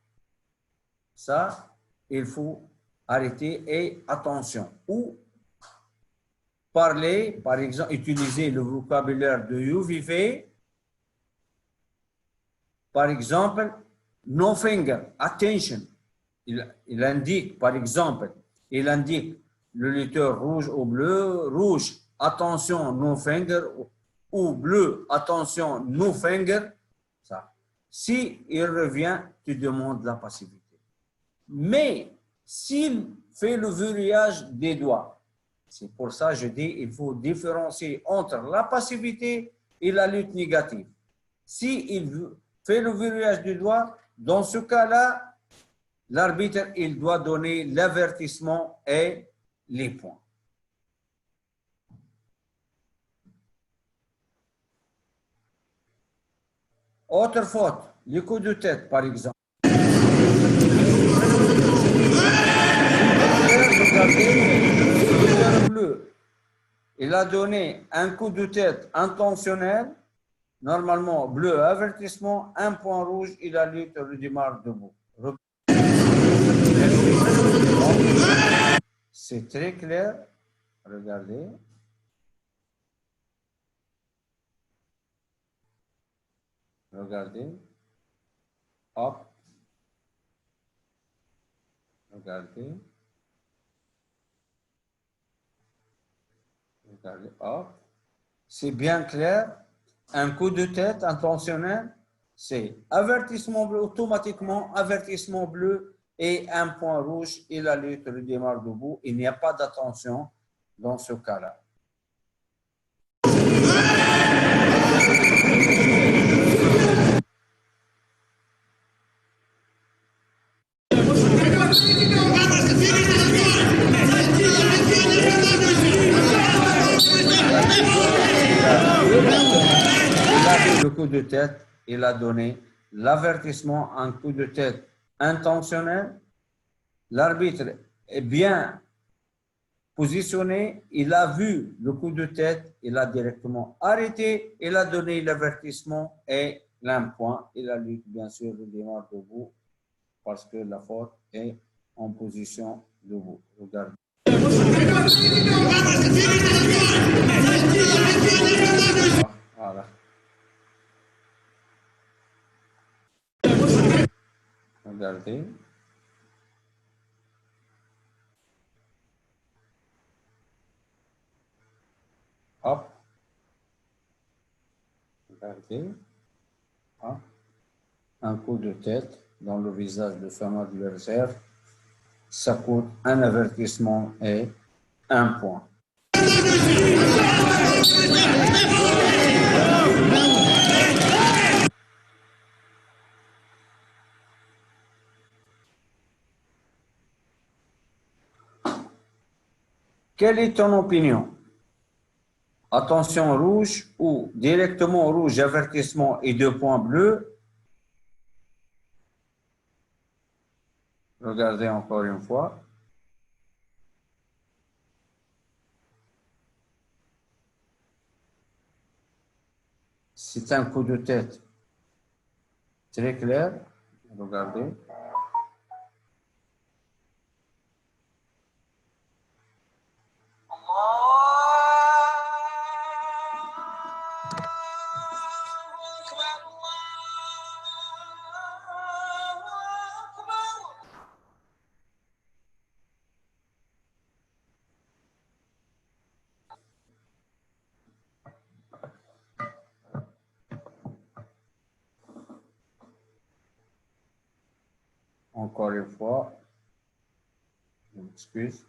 ça, il faut arrêter et attention. Ou parler, par exemple, utiliser le vocabulaire de UVV. Par exemple, no finger, attention. Il indique, par exemple, il indique le lutteur rouge ou bleu, rouge, attention, no finger, ou bleu, attention, no finger. Ça. Si il revient, tu demandes la passivité. Mais s'il fait le verrouillage des doigts, c'est pour ça que je dis il faut différencier entre la passivité et la lutte négative. S'il fait le verrouillage du doigt, dans ce cas-là, l'arbitre il doit donner l'avertissement et les points. Autre faute, les coups de tête par exemple. Le bleu, il a donné un coup de tête intentionnel, normalement bleu avertissement, un point rouge et la lutte redémarre debout. C'est très clair, regardez. Regardez. Hop. Regardez. Regardez. Hop. C'est bien clair. Un coup de tête intentionnel, c'est avertissement bleu, automatiquement avertissement bleu et un point rouge et la lutte redémarre debout. Il n'y a pas d'attention dans ce cas-là. Le coup de tête, il a donné l'avertissement, un coup de tête intentionnel. L'arbitre est bien positionné, il a vu le coup de tête, il a directement arrêté, il a donné l'avertissement et l'un point. Et la lutte, bien sûr, redémarre debout parce que la faute est en position debout. Regardez. Voilà. Regardez. Hop. Regardez. Hop. Un coup de tête dans le visage de son adversaire. Ça coûte un avertissement et un point. Quelle est ton opinion? Attention rouge ou directement rouge, avertissement et 2 points bleus? Regardez encore une fois. C'est un coup de tête très clair. Regardez. Encore une fois, je m'excuse.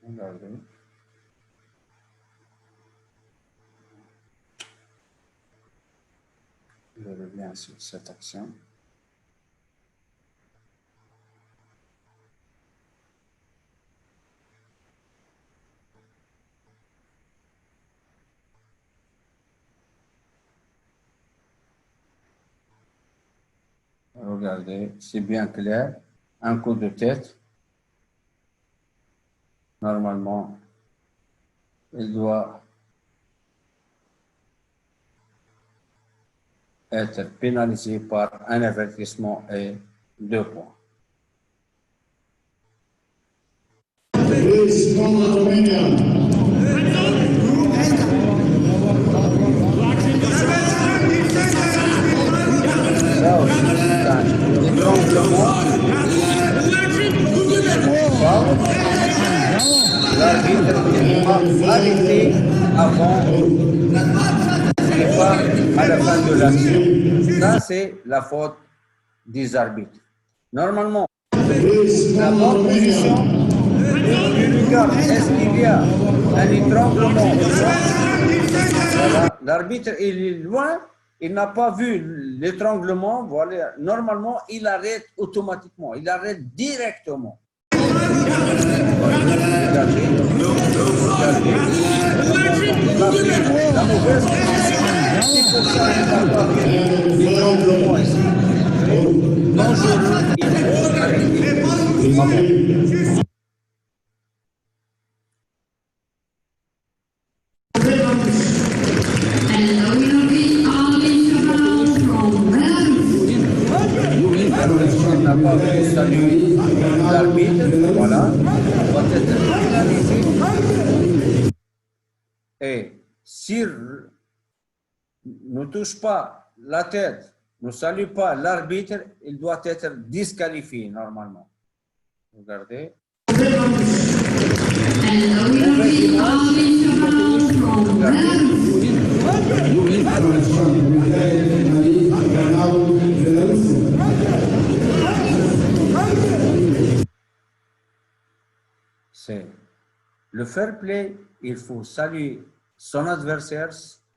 Regardez. Je reviens sur cette action. Regardez, c'est bien clair. Un coup de tête. Normalement, il doit être pénalisé par un avertissement et 2 points. Ça aussi, c'est un étranglement. L'arbitre a arrêté avant et pas à la fin de l'action. Ça, c'est la faute des arbitres. Normalement, la bonne position du regard, est-ce qu'il y a un étranglement? Voilà. L'arbitre il est loin, il n'a pas vu l'étranglement. Voilà. Normalement, il arrête automatiquement, il arrête directement. Regardez. La mauvaise position, c'est pour ça qu'il n'a pas vu l'étranglement ici. Dangereux, il faut arrêter. On n'a pas vu saluer l'arbitre, voilà, on va être pénalisé. Et s'il ne touche pas la tête, ne salue pas l'arbitre, il doit être disqualifié normalement. Regardez. C'est le fair play, il faut saluer son adversaire,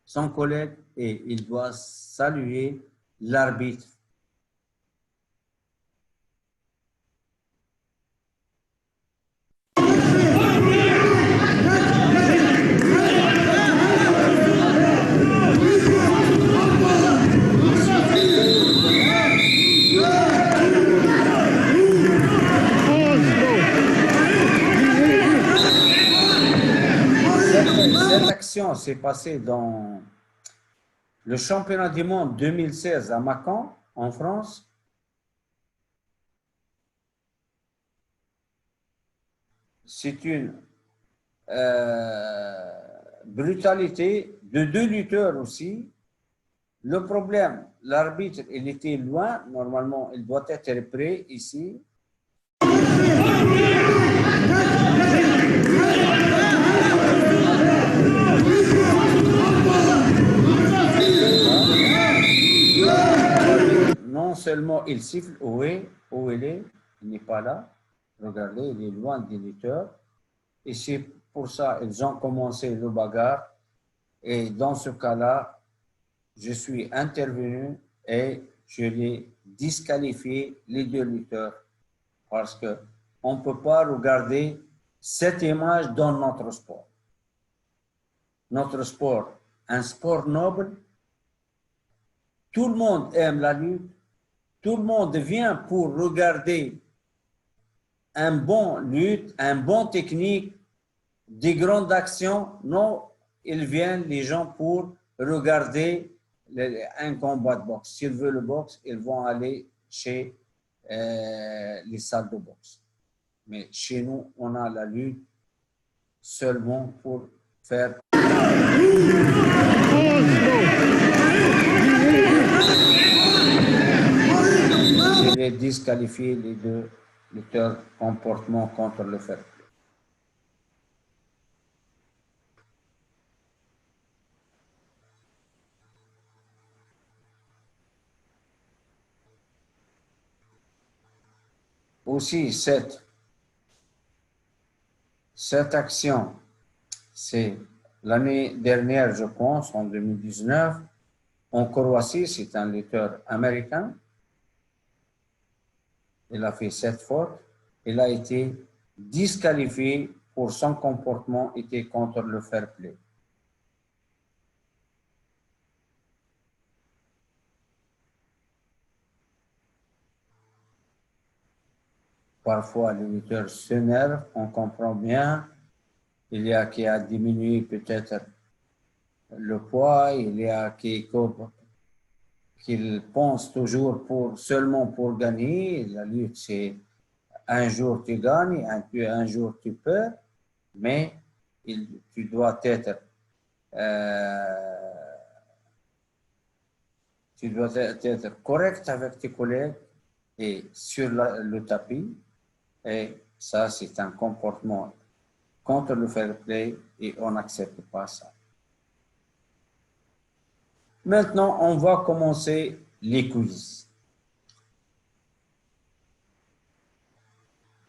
son collègue, et il doit saluer l'arbitre. Cette action s'est passée dans le championnat du monde 2016 à Mâcon, en France. C'est une brutalité de 2 lutteurs aussi. Le problème, l'arbitre, il était loin. Normalement, il doit être prêt ici. Seulement, il siffle. Où il est? Il n'est pas là. Regardez, il est loin des lutteurs. Et c'est pour ça qu'ils ont commencé le bagarre. Et dans ce cas-là, je suis intervenu et je l'ai disqualifié, les 2 lutteurs. Parce qu'on ne peut pas regarder cette image dans notre sport. Notre sport, un sport noble, tout le monde aime la lutte, tout le monde vient pour regarder un bon lutte, un bon technique, des grandes actions. Non, ils viennent, les gens, pour regarder un combat de boxe. S'ils veulent le boxe, ils vont aller chez les salles de boxe. Mais chez nous, on a la lutte seulement pour faire. Il est disqualifié les 2 lutteurs comportement contre le fair play. Aussi, cette action, c'est l'année dernière, je pense, en 2019, en Croatie, c'est un lutteur américain. Il a fait 7 fautes. Il a été disqualifié pour son comportement était contre le fair play. Parfois, les lutteurs s'énervent, on comprend bien. Il y a qui a diminué peut-être le poids, il y a qui pense toujours seulement pour gagner. La lutte, c'est un jour tu gagnes, un jour tu perds, mais tu dois être correct avec tes collègues et sur le tapis. Et ça, c'est un comportement contre le fair play et on n'accepte pas ça. Maintenant, on va commencer les quiz.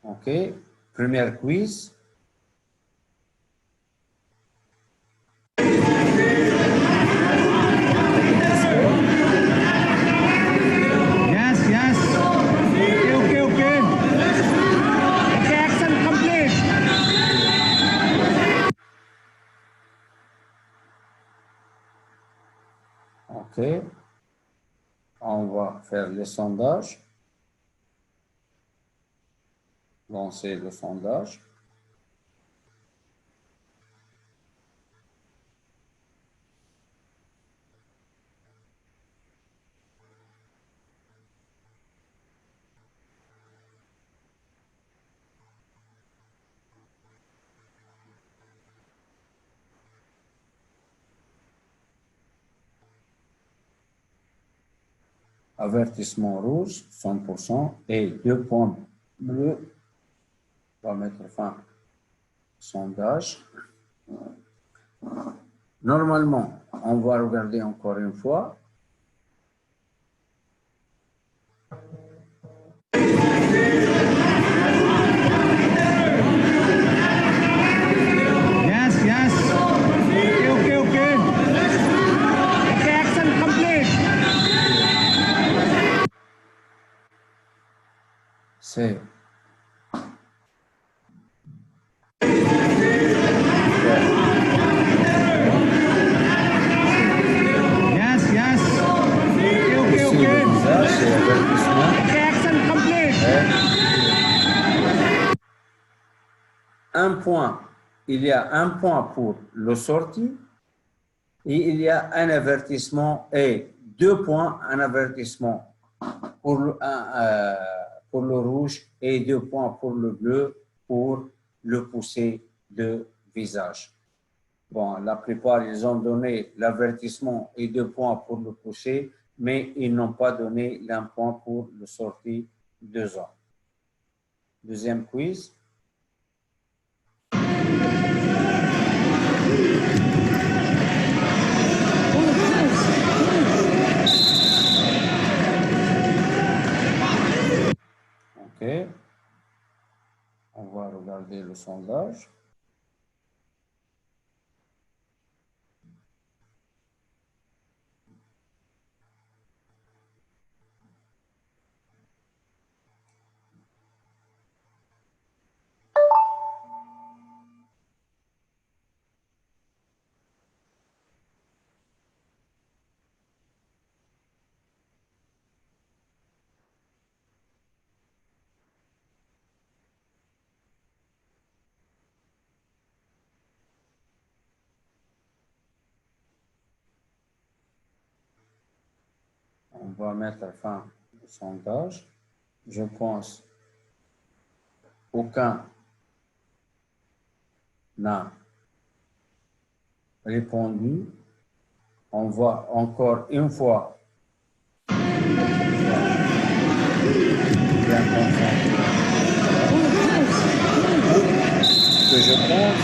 OK. Première quiz. OK. On va faire le sondage. Lancer le sondage. Avertissement rouge, 100%, et 2 points bleus. On va mettre fin au sondage. Normalement, on va regarder encore une fois. C'est un point. Il y a un point pour le sorti et il y a un avertissement et 2 points, un avertissement pour le rouge et 2 points pour le bleu pour le pousser de visage. Bon, la plupart, ils ont donné l'avertissement et 2 points pour le pousser, mais ils n'ont pas donné un point pour le sorti 2 ans. Deuxième quiz. OK. On va regarder le sondage. On va mettre fin au sondage. Je pense aucun n'a répondu. On va encore une fois bien comprendre ce que je pense,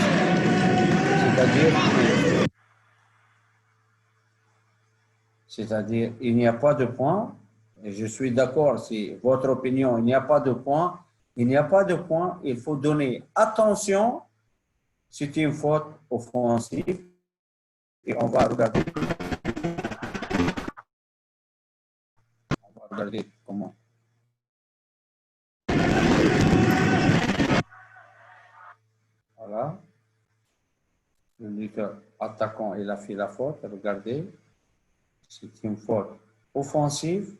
c'est-à-dire il n'y a pas de point, et je suis d'accord, c'est votre opinion, il n'y a pas de point, il n'y a pas de point, il faut donner attention, c'est une faute offensive, et on va regarder comment. Voilà. Le lutteur attaquant, il a fait la faute, regardez. C'est une faute offensive.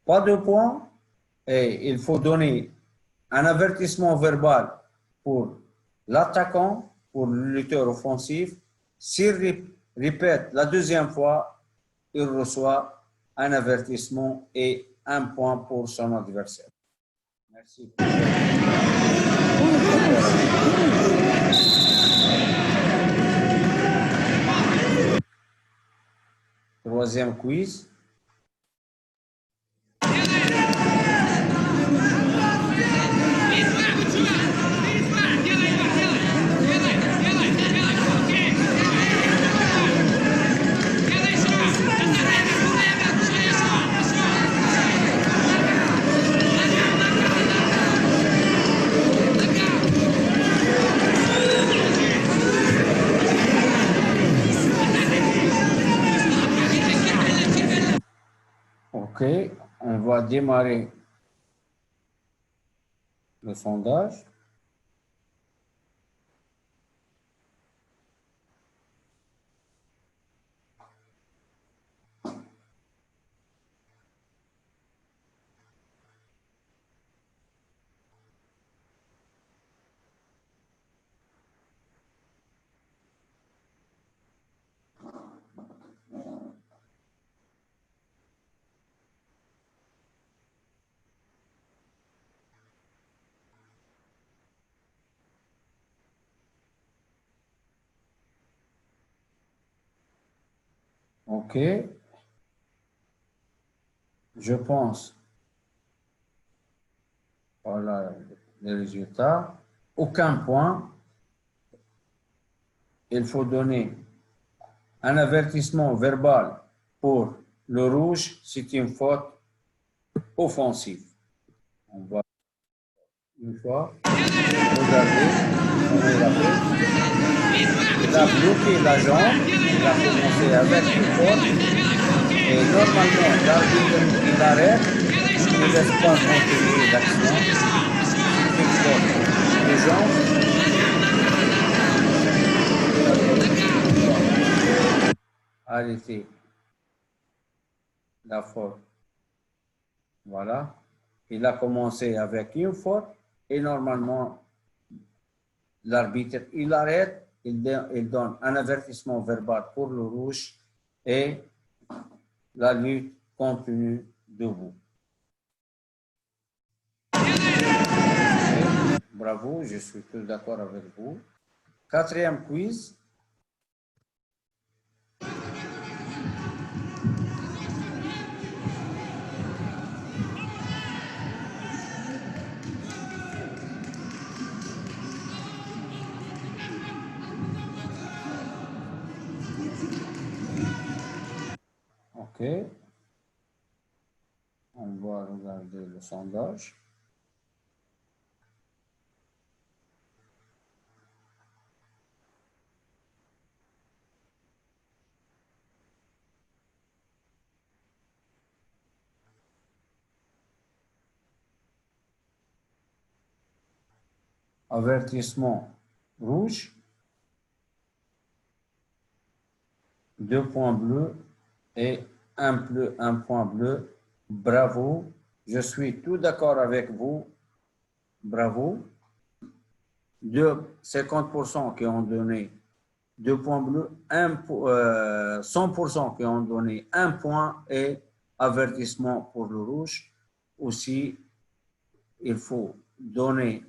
Pas de points. Et il faut donner un avertissement verbal pour l'attaquant, pour le lutteur offensif. S'il répète la deuxième fois, il reçoit un avertissement et un point pour son adversaire. Merci. Troisième quiz. OK, on va démarrer le sondage. OK. Je pense, voilà les résultats. Aucun point. Il faut donner un avertissement verbal pour le rouge. C'est une faute offensive. On va une fois regarder comment il a fait. Il a bloqué la jambe. Il a commencé avec une faute. Et normalement, l'arbitre, il arrête, il ne laisse pas continuer l'action. C'est une faute de jambe. Arrêtez la faute. Voilà. Il a commencé avec une faute et normalement, l'arbitre, il arrête, il donne un avertissement verbal pour le rouge et la lutte continue debout. Bravo, je suis tout d'accord avec vous. Quatrième quiz. OK. On va regarder le sondage. Avertissement rouge. 2 points bleus et un point bleu. Bravo. Je suis tout d'accord avec vous. Bravo. 50% qui ont donné 2 points bleus, 100% qui ont donné 1 point et avertissement pour le rouge. Aussi, il faut donner,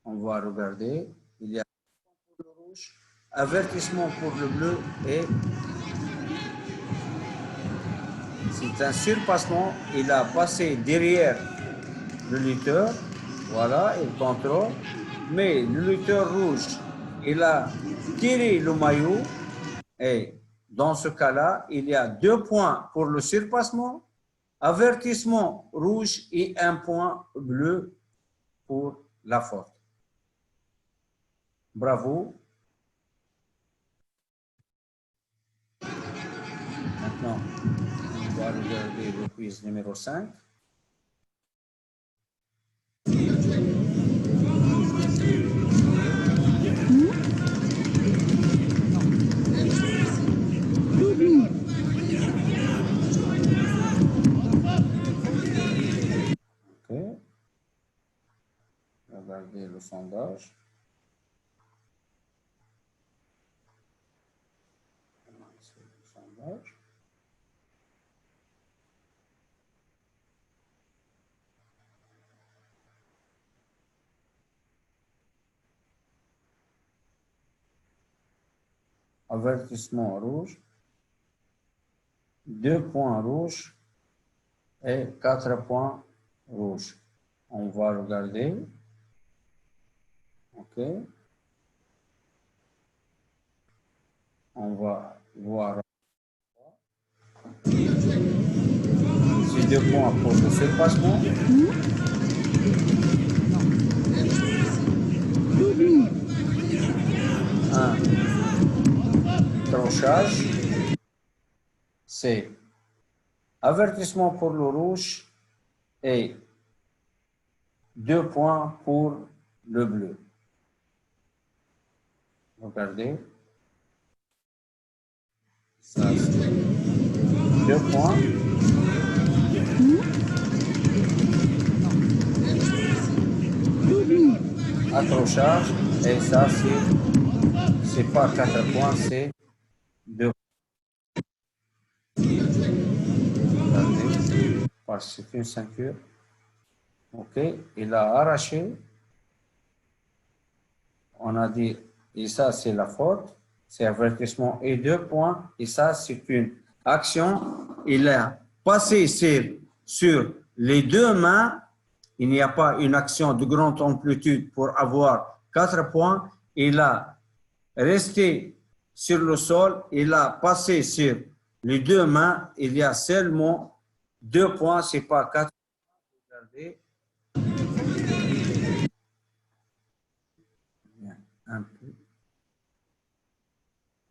on va regarder, il y a pour le rouge, avertissement pour le bleu et c'est un surpassement. Il a passé derrière le lutteur, voilà, il contrôle, mais le lutteur rouge, il a tiré le maillot et dans ce cas-là, il y a 2 points pour le surpassement, avertissement rouge et 1 point bleu pour la faute. Bravo. Maintenant, on va regarder le quiz numéro 5. Ok. Regardez le sondage. C'est le sondage. Avertissement rouge, 2 points rouges et 4 points rouges. On va regarder. OK. On va voir. C'est 2 points pour le surpassement. Un crochage. C'est avertissement pour le rouge et 2 points pour le bleu. Regardez. Ça, c'est 2 points. Accrochage. Et ça, c'est pas 4 points, c'est 2 points. Regardez. Parce que c'est une ceinture. OK. Il a arraché. On a dit, et ça, c'est la faute. C'est avertissement et 2 points. Et ça, c'est une action. Il a passé sur les 2 mains. Il n'y a pas une action de grande amplitude pour avoir 4 points. Il a resté sur le sol. Il a passé sur les 2 mains. Il y a seulement 2 points. Ce n'est pas 4 points. Regardez. Un peu.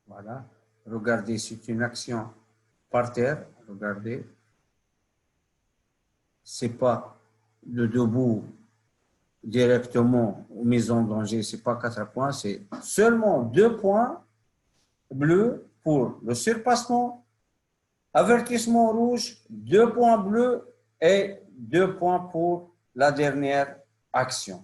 Voilà. Regardez, c'est une action par terre. Regardez. Ce n'est pas le debout directement ou mise en danger. Ce n'est pas 4 points. C'est seulement 2 points bleus pour le surpassement. Avertissement rouge, 2 points bleus et 2 points pour la dernière action.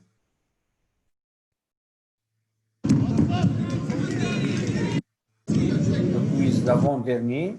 Le quiz d'avant-dernier.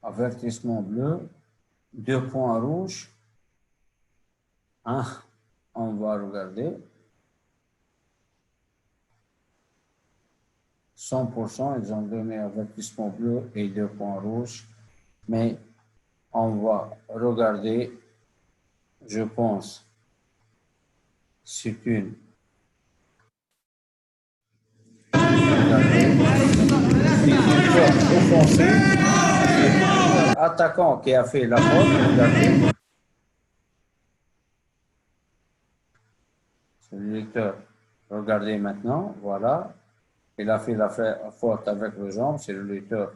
Avertissement bleu, 2 points rouges. On va regarder. 100%, ils ont donné avertissement bleu et 2 points rouges. Mais on va regarder, je pense, c'est une. Regardez. Offensé. Attaquant qui a fait la faute. Regardez. C'est le lecteur. Regardez maintenant. Voilà. Il a fait la faute avec le jambe. C'est le lecteur.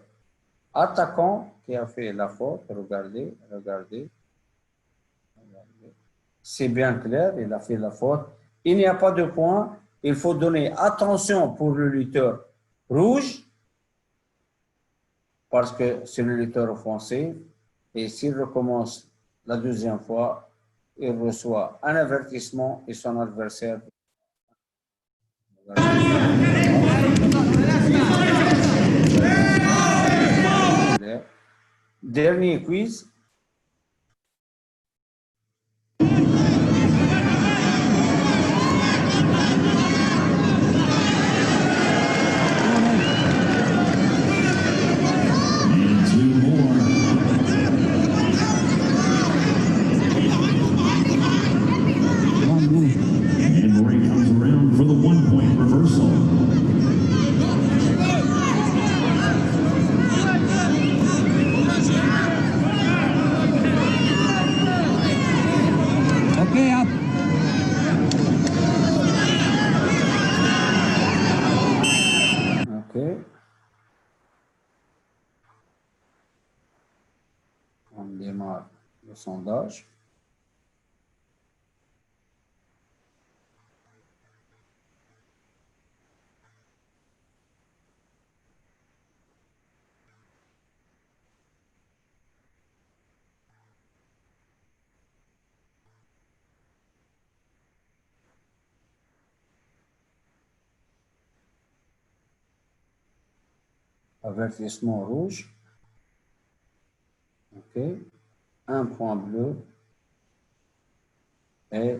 Attaquant qui a fait la faute. Regardez. Regardez. C'est bien clair, il a fait la faute. Il n'y a pas de point. Il faut donner attention pour le lutteur rouge, parce que c'est le lutteur offensif. Et s'il recommence la deuxième fois, il reçoit un avertissement et son adversaire. Dernier quiz. On démarre le sondage. Avertissement rouge. OK. Un point bleu. Et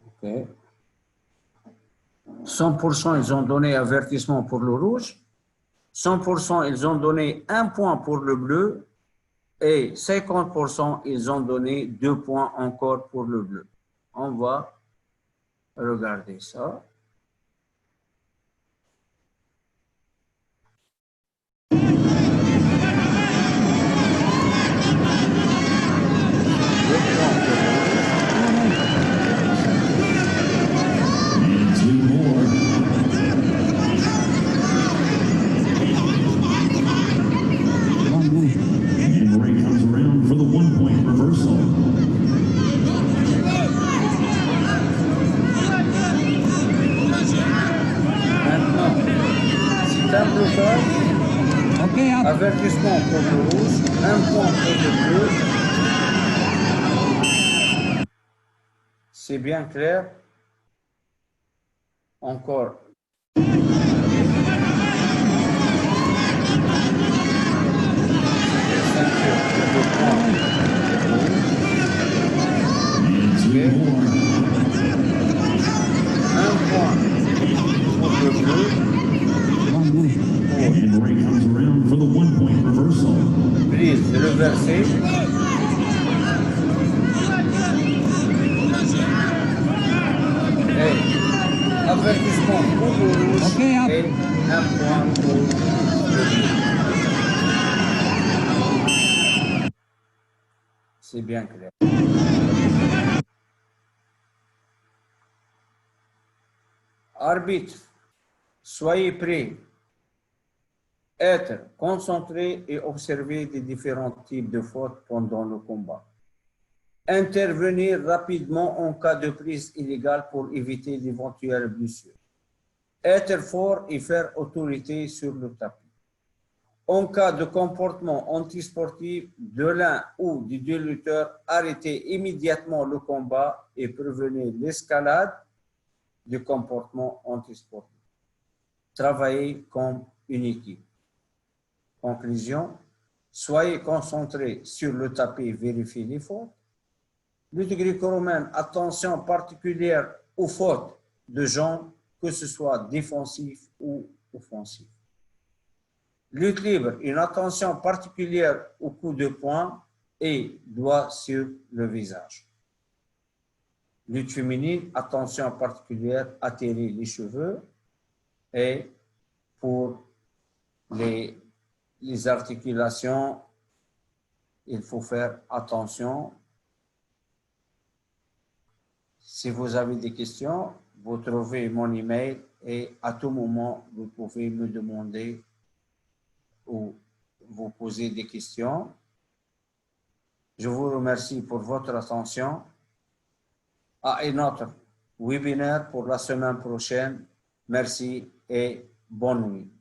OK. 100% ils ont donné avertissement pour le rouge. 100% ils ont donné un point pour le bleu. Et 50% ils ont donné 2 points encore pour le bleu. On va regarder ça. Avertissement pour le rouge, un point pour le bleu. C'est bien clair. Encore. Un point pour le bleu. Prise reversée. Et avertissement pour le rouge et un point pour le bleu. C'est bien clair. Arbitre, soyez prêts. Être concentré et observer les différents types de fautes pendant le combat. Intervenir rapidement en cas de prise illégale pour éviter d'éventuelles blessures. Être fort et faire autorité sur le tapis. En cas de comportement antisportif de l'un ou des deux lutteurs, arrêtez immédiatement le combat et prévenez l'escalade du comportement antisportif. Travaillez comme une équipe. Conclusion, soyez concentrés sur le tapis, vérifiez les fautes. Lutte gréco-romaine, attention particulière aux fautes de jambes, que ce soit défensif ou offensif. Lutte libre, une attention particulière au coup de poing et doigt sur le visage. Lutte féminine, attention particulière à tirer les cheveux et pour les articulations, il faut faire attention. Si vous avez des questions, vous trouvez mon email et à tout moment, vous pouvez me demander ou vous poser des questions. Je vous remercie pour votre attention. À un autre webinaire pour la semaine prochaine. Merci et bonne nuit.